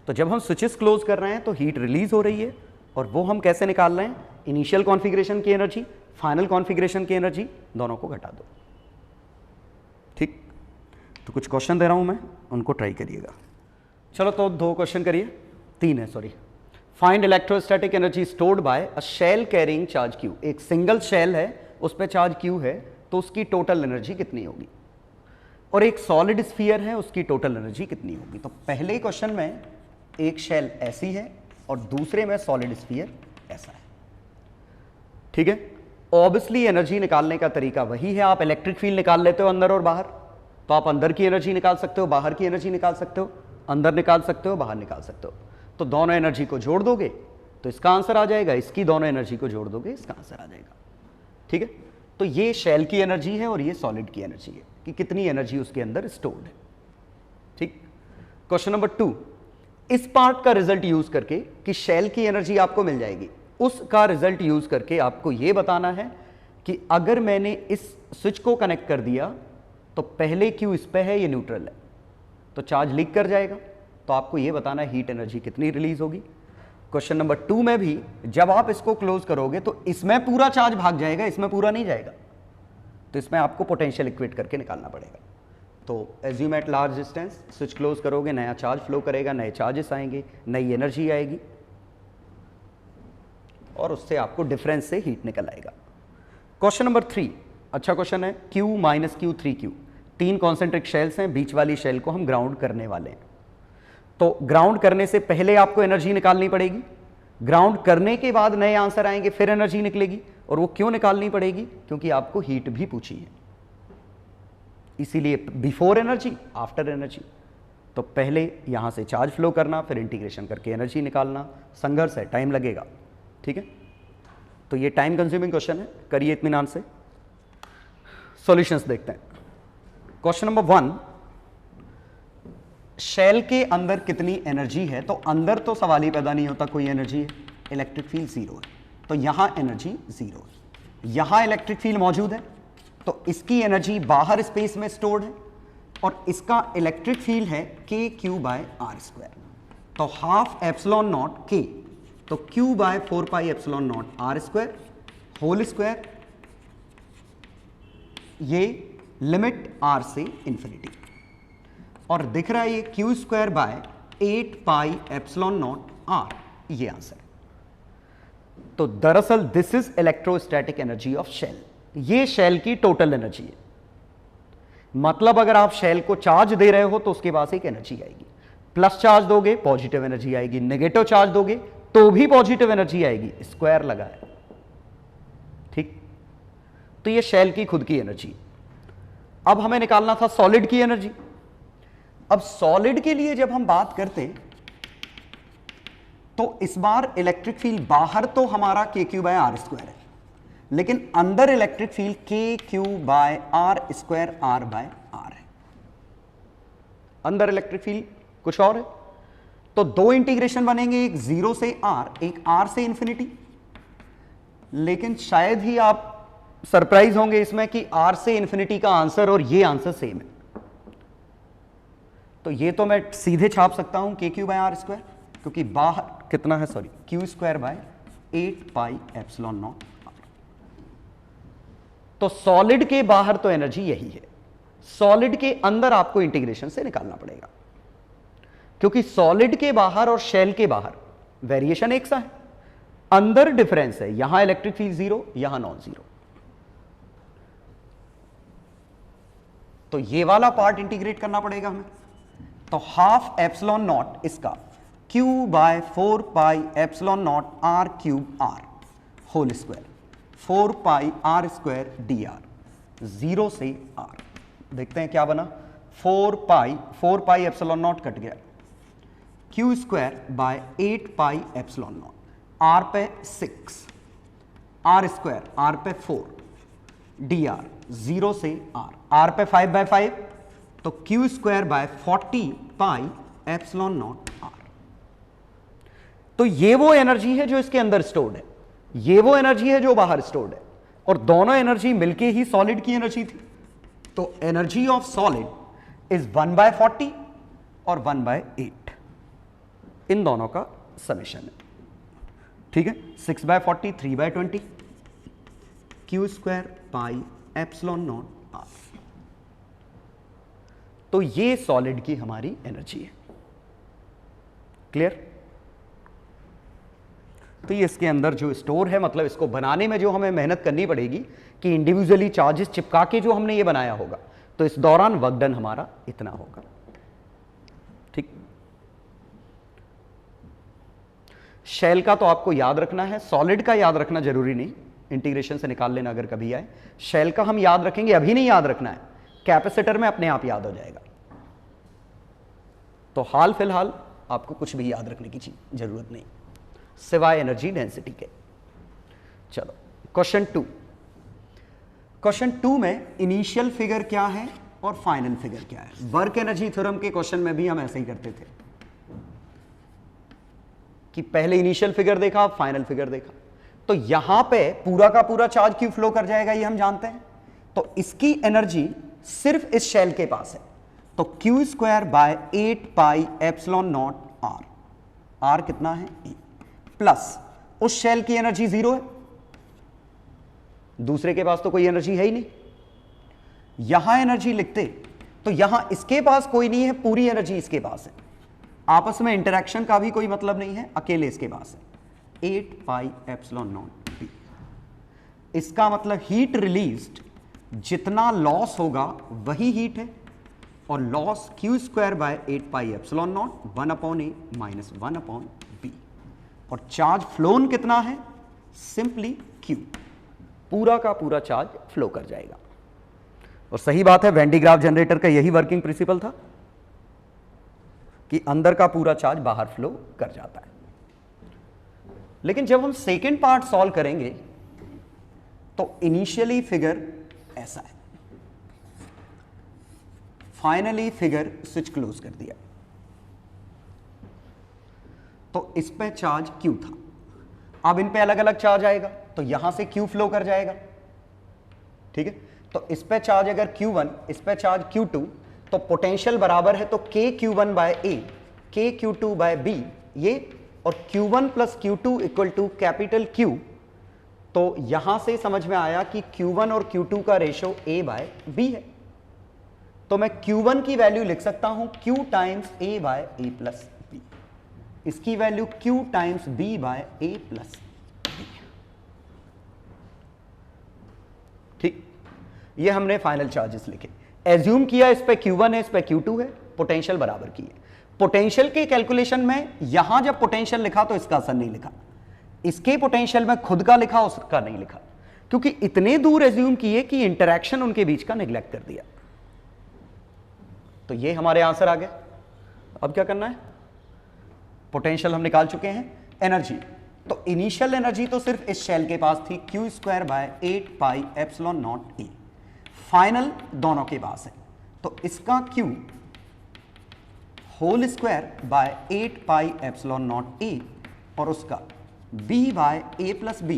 तो जब हम स्विचेस क्लोज कर रहे हैं तो हीट रिलीज हो रही है, और वो हम कैसे निकाल रहे हैं, इनिशियल कॉन्फ़िगरेशन की एनर्जी, फाइनल कॉन्फ़िगरेशन की एनर्जी, दोनों को घटा दो, ठीक। तो कुछ क्वेश्चन दे रहा हूं मैं, उनको ट्राई करिएगा। चलो तो 2 क्वेश्चन करिए, 3 है, sorry. Find electrostatic energy stored by a shell carrying charge q। एक सिंगल शेल है, उस पर चार्ज q है, तो उसकी टोटल एनर्जी कितनी होगी, और एक सॉलिड स्फीयर है, उसकी टोटल एनर्जी कितनी होगी। तो पहले क्वेश्चन में एक शेल ऐसी है और दूसरे में सॉलिड स्फीयर ऐसा है, ठीक है। ऑब्वियसली एनर्जी निकालने का तरीका वही है, आप इलेक्ट्रिक फील्ड निकाल लेते हो अंदर और बाहर, तो आप अंदर की एनर्जी निकाल सकते हो, बाहर की एनर्जी निकाल सकते हो, अंदर निकाल सकते हो, बाहर निकाल सकते हो। तो दोनों एनर्जी को जोड़ दोगे तो इसका आंसर आ जाएगा, इसकी दोनों एनर्जी को जोड़ दोगे इसका आंसर आ जाएगा, ठीक है। तो ये शेल की एनर्जी है और ये सॉलिड की एनर्जी है, कि कितनी एनर्जी उसके अंदर स्टोर्ड है, ठीक। क्वेश्चन नंबर 2, इस पार्ट का रिजल्ट यूज करके कि शेल की एनर्जी आपको मिल जाएगी, उसका रिजल्ट यूज करके आपको यह बताना है कि अगर मैंने इस स्विच को कनेक्ट कर दिया तो पहले क्यू इस पे है, ये न्यूट्रल है, तो चार्ज लीक कर जाएगा, तो आपको यह बताना है हीट एनर्जी कितनी रिलीज होगी। क्वेश्चन नंबर 2 में भी जब आप इसको क्लोज करोगे तो इसमें पूरा चार्ज भाग जाएगा, इसमें पूरा नहीं जाएगा, तो इसमें आपको पोटेंशियल इक्वेट करके निकालना पड़ेगा। तो assume at large distance, switch close करोगे, नया चार्ज फ्लो करेगा, नए चार्जेस आएंगे, नई एनर्जी आएगी, और उससे आपको डिफरेंस से हीट निकल आएगा। क्वेश्चन नंबर 3 अच्छा क्वेश्चन है, Q - Q 3Q, 3 concentric shells हैं, बीच वाली शेल को हम ग्राउंड करने वाले हैं। तो ग्राउंड करने से पहले आपको एनर्जी निकालनी पड़ेगी, ग्राउंड करने के बाद नए आंसर आएंगे, फिर एनर्जी निकलेगी। और वो क्यों निकालनी पड़ेगी? क्योंकि आपको हीट भी पूछी है, इसीलिए बिफोर एनर्जी, आफ्टर एनर्जी। तो पहले यहां से चार्ज फ्लो करना, फिर इंटीग्रेशन करके एनर्जी निकालना, संघर्ष है, टाइम लगेगा। ठीक है, तो ये टाइम कंज्यूमिंग क्वेश्चन है, करिए इत्मीनान से। सॉल्यूशंस देखते हैं। क्वेश्चन नंबर 1, शेल के अंदर कितनी एनर्जी है? तो अंदर तो सवाल ही पैदा नहीं होता, कोई एनर्जी है, इलेक्ट्रिक फील्ड 0 है, तो यहां एनर्जी 0 है। यहां इलेक्ट्रिक फील्ड मौजूद है, तो इसकी एनर्जी बाहर स्पेस में स्टोर्ड है, और इसका इलेक्ट्रिक फील्ड है KQ/r²। तो हाफ एप्सिलॉन नॉट K, तो Q/4 epsilon naught r² whole square, ये लिमिट r से इंफिनिटी, और दिख रहा है ये Q²/8 एप्सिलॉन नॉट r, ये आंसर। तो दरअसल this is electrostatic energy of shell, ये शेल की टोटल एनर्जी है। मतलब अगर आप शेल को चार्ज दे रहे हो तो उसके पास एक एनर्जी आएगी, प्लस चार्ज दोगे पॉजिटिव एनर्जी आएगी, नेगेटिव चार्ज दोगे तो भी पॉजिटिव एनर्जी आएगी, स्क्वायर लगा है। ठीक, तो ये शेल की खुद की एनर्जी। अब हमें निकालना था सॉलिड की एनर्जी। अब सॉलिड के लिए जब हम बात करते तो इस बार इलेक्ट्रिक फील्ड बाहर तो हमारा KQ/r² है, लेकिन अंदर इलेक्ट्रिक फील्ड KQ/r² r/r है। अंदर इलेक्ट्रिक फील्ड कुछ और है, तो 2 इंटीग्रेशन बनेंगे, एक 0 से r, एक r से इंफिनिटी। लेकिन शायद ही आप सरप्राइज होंगे इसमें कि r से इंफिनिटी का आंसर और ये आंसर सेम है। तो ये तो मैं सीधे छाप सकता हूं KQ/r², क्योंकि बाहर कितना है, सॉरी, Q²/8 एप्सिलॉन नॉट। तो सॉलिड के बाहर तो एनर्जी यही है, सॉलिड के अंदर आपको इंटीग्रेशन से निकालना पड़ेगा, क्योंकि सॉलिड के बाहर और शेल के बाहर वेरिएशन एक सा है, अंदर डिफरेंस है, यहां इलेक्ट्रिक फील्ड 0, यहां नॉन 0। तो ये वाला पार्ट इंटीग्रेट करना पड़ेगा हमें। तो हाफ एप्सिलॉन नॉट इसका Q/4 epsilon naught r³ r whole square 4 r² dr, 0 से r। देखते हैं क्या बना, 4 एप्सिलॉन नॉट कट गया, Q²/8 एप्सिलॉन नॉट, r पे 6, r² r पे 4 dr, 0 से r पे 5/5, तो Q²/40 एप्सिलॉन नॉट r। तो ये वो एनर्जी है जो इसके अंदर स्टोर्ड है, ये वो एनर्जी है जो बाहर स्टोर्ड है, और दोनों एनर्जी मिलके ही सॉलिड की एनर्जी थी। तो एनर्जी ऑफ सॉलिड इज 1/40 और 1/8, इन दोनों का समेशन है। ठीक है, 6/40 3/20, Q² एप्सिलॉन नॉट r। तो ये सॉलिड की हमारी एनर्जी है। क्लियर? तो ये इसके अंदर जो स्टोर है, मतलब इसको बनाने में जो हमें मेहनत करनी पड़ेगी कि इंडिविजुअली चार्जेस चिपका के जो हमने ये बनाया होगा, तो इस दौरान वर्क डन हमारा इतना होगा। ठीक, शेल का तो आपको याद रखना है, सॉलिड का याद रखना जरूरी नहीं, इंटीग्रेशन से निकाल लेना अगर कभी आए। शेल का हम याद रखेंगे, अभी नहीं याद रखना है, कैपेसिटर में अपने आप याद हो जाएगा। तो हाल फिलहाल आपको कुछ भी याद रखने की जरूरत नहीं, सिवाय एनर्जी डेंसिटी के। चलो क्वेश्चन 2। क्वेश्चन 2 में इनिशियल फिगर क्या है और फाइनल फिगर क्या है। वर्क एनर्जी थ्योरम के क्वेश्चन में भी हम ऐसे ही करते थे कि पहले इनिशियल फिगर देखा, फाइनल फिगर देखा। तो यहां पे पूरा का पूरा चार्ज क्यों फ्लो कर जाएगा ये हम जानते हैं। तो इसकी एनर्जी सिर्फ इस शेल के पास है, तो Q²/8 epsilon naught r, r कितना है, प्लस उस शेल की एनर्जी 0 है, दूसरे के पास तो कोई एनर्जी है ही नहीं। यहां एनर्जी लिखते तो यहां इसके पास कोई नहीं है, पूरी एनर्जी इसके पास है, आपस में इंटरेक्शन का भी कोई मतलब नहीं है, अकेले इसके पास है 8 एप्सिलॉन नॉट p। इसका मतलब हीट रिलीज्ड जितना लॉस होगा वही हीट है, और loss Q square by 8 pi epsilon not 1/a minus 1/b। और चार्ज फ्लोन कितना है? सिंपली क्यू, पूरा का पूरा चार्ज फ्लो कर जाएगा। और सही बात है, वेन डी ग्राफ जनरेटर का यही वर्किंग प्रिंसिपल था कि अंदर का पूरा चार्ज बाहर फ्लो कर जाता है। लेकिन जब हम सेकेंड पार्ट सॉल्व करेंगे तो इनिशियली फिगर ऐसा है, फाइनली फिगर स्विच क्लोज कर दिया, तो इस पे चार्ज Q था। अब इन पे अलग अलग चार्ज आएगा तो यहां से Q फ्लो कर जाएगा, ठीक है। तो इस पे चार्ज अगर Q1, इस पे चार्ज Q2, तो पोटेंशियल बराबर है तो KQ1 bye A, KQ2 bye B ये, और Q1 plus Q2 equal to capital Q। तो यहां से समझ में आया कि Q1 और Q2 का रेशो A बाय B है। तो मैं Q1 की वैल्यू लिख सकता हूं Q times A by A plus B, इसकी value Q times B by A plus B। ठीक, ये हमने फाइनल चार्जेस लिखे। एज्यूम किया इस पे Q1 है, इस पे Q2 है, पोटेंशियल बराबर की है। पोटेंशियल के कैलकुलेशन में यहां जब पोटेंशियल लिखा तो इसका असर नहीं लिखा, इसके पोटेंशियल में खुद का लिखा, उसका नहीं लिखा, क्योंकि इतने दूर एज्यूम किए कि इंटरेक्शन उनके बीच का नेग्लेक्ट कर दिया। तो ये हमारे आंसर आ गए। अब क्या करना है? पोटेंशियल हम निकाल चुके हैं। एनर्जी, तो इनिशियल एनर्जी तो सिर्फ इस शेल के पास थी, Q square by 8 pi epsilon naught A। Final दोनों के पास है, तो इसका Q whole square by 8 pi epsilon naught A, और उसका B by A plus B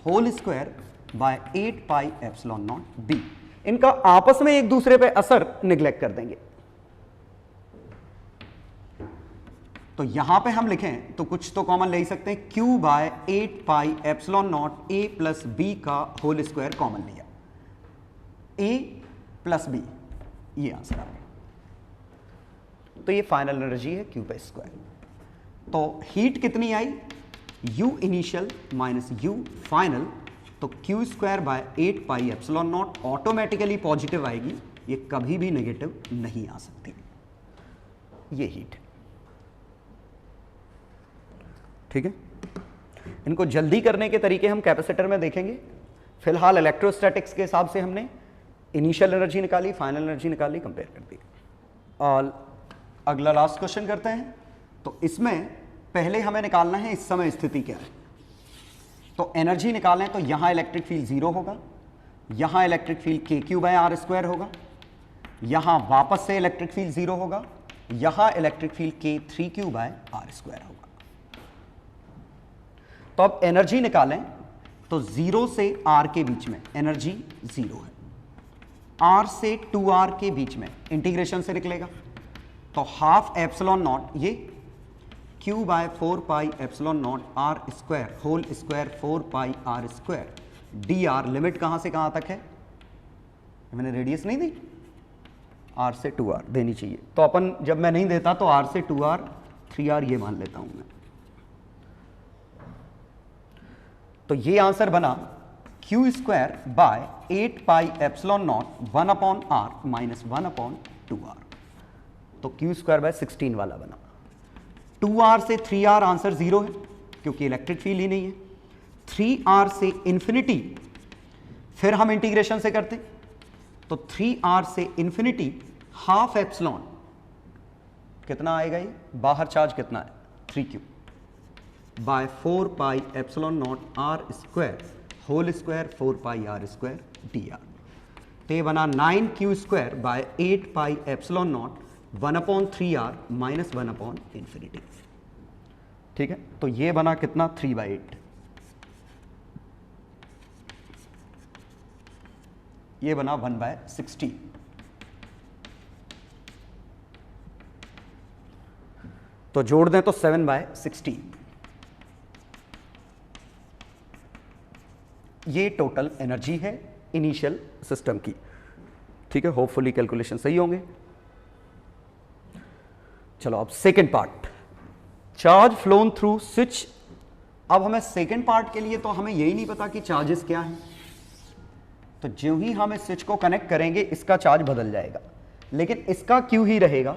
whole square by 8 pi epsilon naught B। इनका आपस में एक दूसरे पे असर निगलेक्ट कर देंगे। तो यहां पे हम लिखें तो कुछ तो कॉमन ले ही सकते हैं, Q by 8 pi epsilon naught A plus B का होल स्क्वायर कॉमन लिया, A प्लस B, ये आंसर आ गया। तो ये फाइनल एनर्जी है Q पे स्क्वायर। तो हीट कितनी आई? U initial minus U final, तो Q square by 8 pi epsilon naught automatically positive आएगी, ये कभी भी नेगेटिव नहीं आ सकती। ये हीट है, ठीक है। इनको जल्दी करने के तरीके हम कैपेसिटर में देखेंगे। फिलहाल इलेक्ट्रोस्टैटिक्स के हिसाब से हमने इनिशियल एनर्जी निकाली, फाइनल एनर्जी निकाली, कंपेयर कर दी। और अगला लास्ट क्वेश्चन करते हैं। तो इसमें पहले हमें निकालना है इस समय स्थिति क्या है। तो एनर्जी निकालें तो यहां इलेक्ट्रिक फील्ड 0 होगा, यहां electric field KQ by R square होगा, यहां वापस से इलेक्ट्रिक फील्ड 0 होगा, यहां electric field K3Q by R square होगा। तो अब एनर्जी निकालें तो 0 से R के बीच में एनर्जी 0 है, R से 2R के बीच में इंटीग्रेशन से निकलेगा, तो हाफ एप्सिलॉन नॉट ये Q by 4 pi epsilon naught R square whole square 4 pi R square dr। Limit कहां से कहां तक है? मैंने रेडियस नहीं दी, R से 2R देनी चाहिए। तो अपन जब मैं नहीं देता तो R से 2R 3R ये मान लेता हूं मैं। तो ये आंसर बना Q square by 8 pi epsilon not 1/R minus 1/2R। तो Q स्क्वायर बाय 16 वाला बना। 2R से 3R आंसर 0 है क्योंकि इलेक्ट्रिक फील्ड ही नहीं है। 3R से इंफिनिटी, फिर हम इंटीग्रेशन से करते, तो 3R से इंफिनिटी हाफ एप्सिलॉन, कितना आएगा ये? बाहर चार्ज कितना है? 3Q by 4 pi epsilon naught R square whole square 4 pi R square dr। तो ये बना 9Q square by 8 pi epsilon naught 1/3R minus one by infinity. ठीक है, तो ये बना कितना? 3/8। ये बना 1/16। तो जोड़ दें तो 7/16। ये टोटल एनर्जी है इनिशियल सिस्टम की। ठीक है, होपफुली कैलकुलेशन सही होंगे। चलो अब second part, charge phloem through switch. अब हमें सेकेंड पार्ट के लिए तो हमें यही नहीं पता कि चार्जेस क्या हैं, तो जो ही हम इस स्विच को कनेक्ट करेंगे इसका चार्ज बदल जाएगा, लेकिन इसका Q ही रहेगा,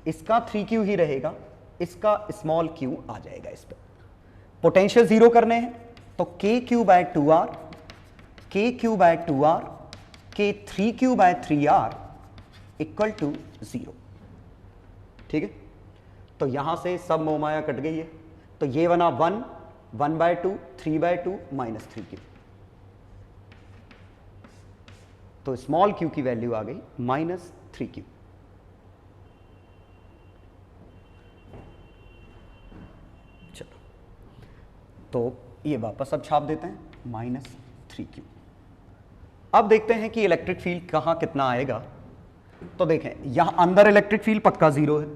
इसका 3Q ही रहेगा, इसका स्मॉल q आ जाएगा इस पर। पोटेंशियल जीरो करने हैं तो KQ/2R, KQ/2R, K3Q/3R equal to 0। ठीक है, तो यहां से सब मोहमाया कट गई है, तो ये बना 1, 1/2, 3/2 माइनस 3Q, तो स्मॉल q की वैल्यू आ गई माइनस 3Q। चलो, तो ये वापस अब छाप देते हैं माइनस 3Q। अब देखते हैं कि इलेक्ट्रिक फील्ड कहां कितना आएगा। तो देखें यहां अंदर इलेक्ट्रिक फील्ड पक्का 0 है,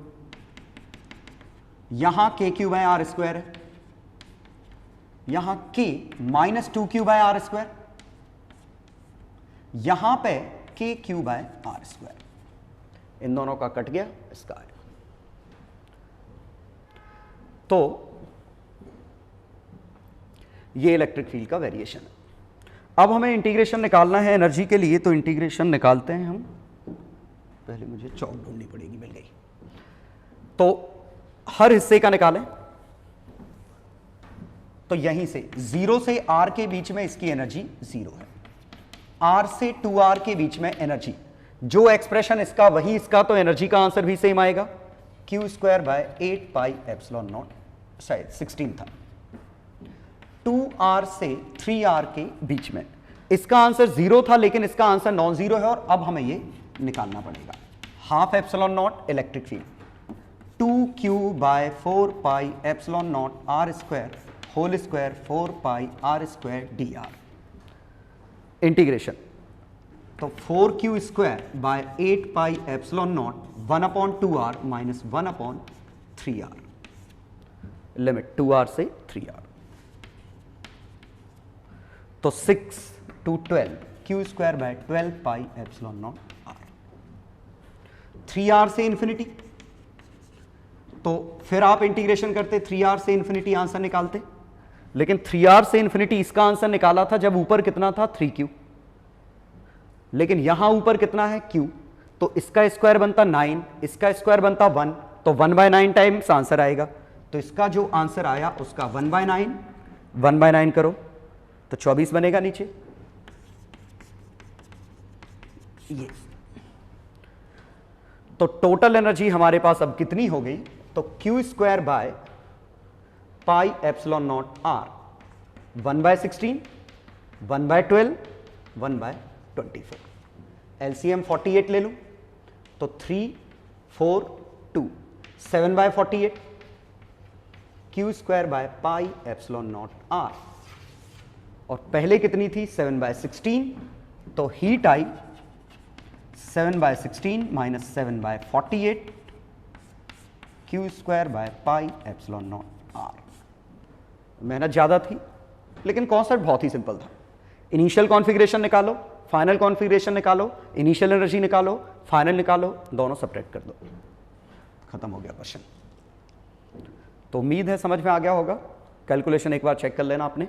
यहां KQ/R² है, यहां K -2Q/R², यहां पे KQ/R², इन दोनों का कट गया, इसका आया। तो ये इलेक्ट्रिक फील्ड का वेरिएशन है। अब हमें इंटीग्रेशन निकालना है एनर्जी के लिए, तो इंटीग्रेशन निकालते हैं हम। पहले मुझे चौक ढूंढनी पड़ेगी, मिल गई। तो हर हिस्से का निकालें, तो यहीं से 0 से R के बीच में इसकी एनर्जी 0 है, R से 2R के बीच में एनर्जी, जो एक्सप्रेशन इसका वही इसका, तो एनर्जी का आंसर भी सेम आएगा, Q²/8πε0, शायद 16 था। 2R से 3R के बीच में इसका आंसर 0 था, लेकिन इसका आंसर नॉन जीरो है, और अब हमें ये निकालना पड़ेगा। Half epsilon naught electric field 2Q/4πε0 R² whole square 4πr² dr। Integration तो 4Q²/8πε0 1/2R minus 1/3R, limit 2R से 3R, तो 6 to 12 Q²/12πε0R। 3R से इंफिनिटी, तो फिर आप इंटीग्रेशन करते 3R से इंफिनिटी आंसर निकालते, लेकिन 3R से इंफिनिटी इसका आंसर निकाला था जब ऊपर कितना था 3Q, लेकिन यहां ऊपर कितना है Q, तो इसका स्क्वायर बनता 9, इसका स्क्वायर बनता 1, तो 1/9 टाइम्स आंसर आएगा। तो इसका जो आंसर आया उसका 1/9 करो तो 24 बनेगा नीचे। ये तो टोटल एनर्जी हमारे पास अब कितनी हो गई, तो Q²/πε0R 1/16, 1/12, 1/24। LCM 48 ले लूं तो 3, 4, 2, 7/48 Q²/πε0R, और पहले कितनी थी 7/16, तो हीट आई 7/16 माइनस 7/48 Q²/πε0R। मेहनत ज़्यादा थी, लेकिन कॉन्सेप्ट बहुत ही सिंपल था। इनिशियल कॉन्फ़िगरेशन निकालो, फाइनल कॉन्फ़िगरेशन निकालो, इनिशियल एनर्जी निकालो, फाइनल निकालो, दोनों सब्ट्रैक्ट कर दो, खत्म हो गया क्वेश्चन। तो उम्मीद है समझ में आ गया होगा। कैलकुलेशन एक बार चेक कर लेना आपने।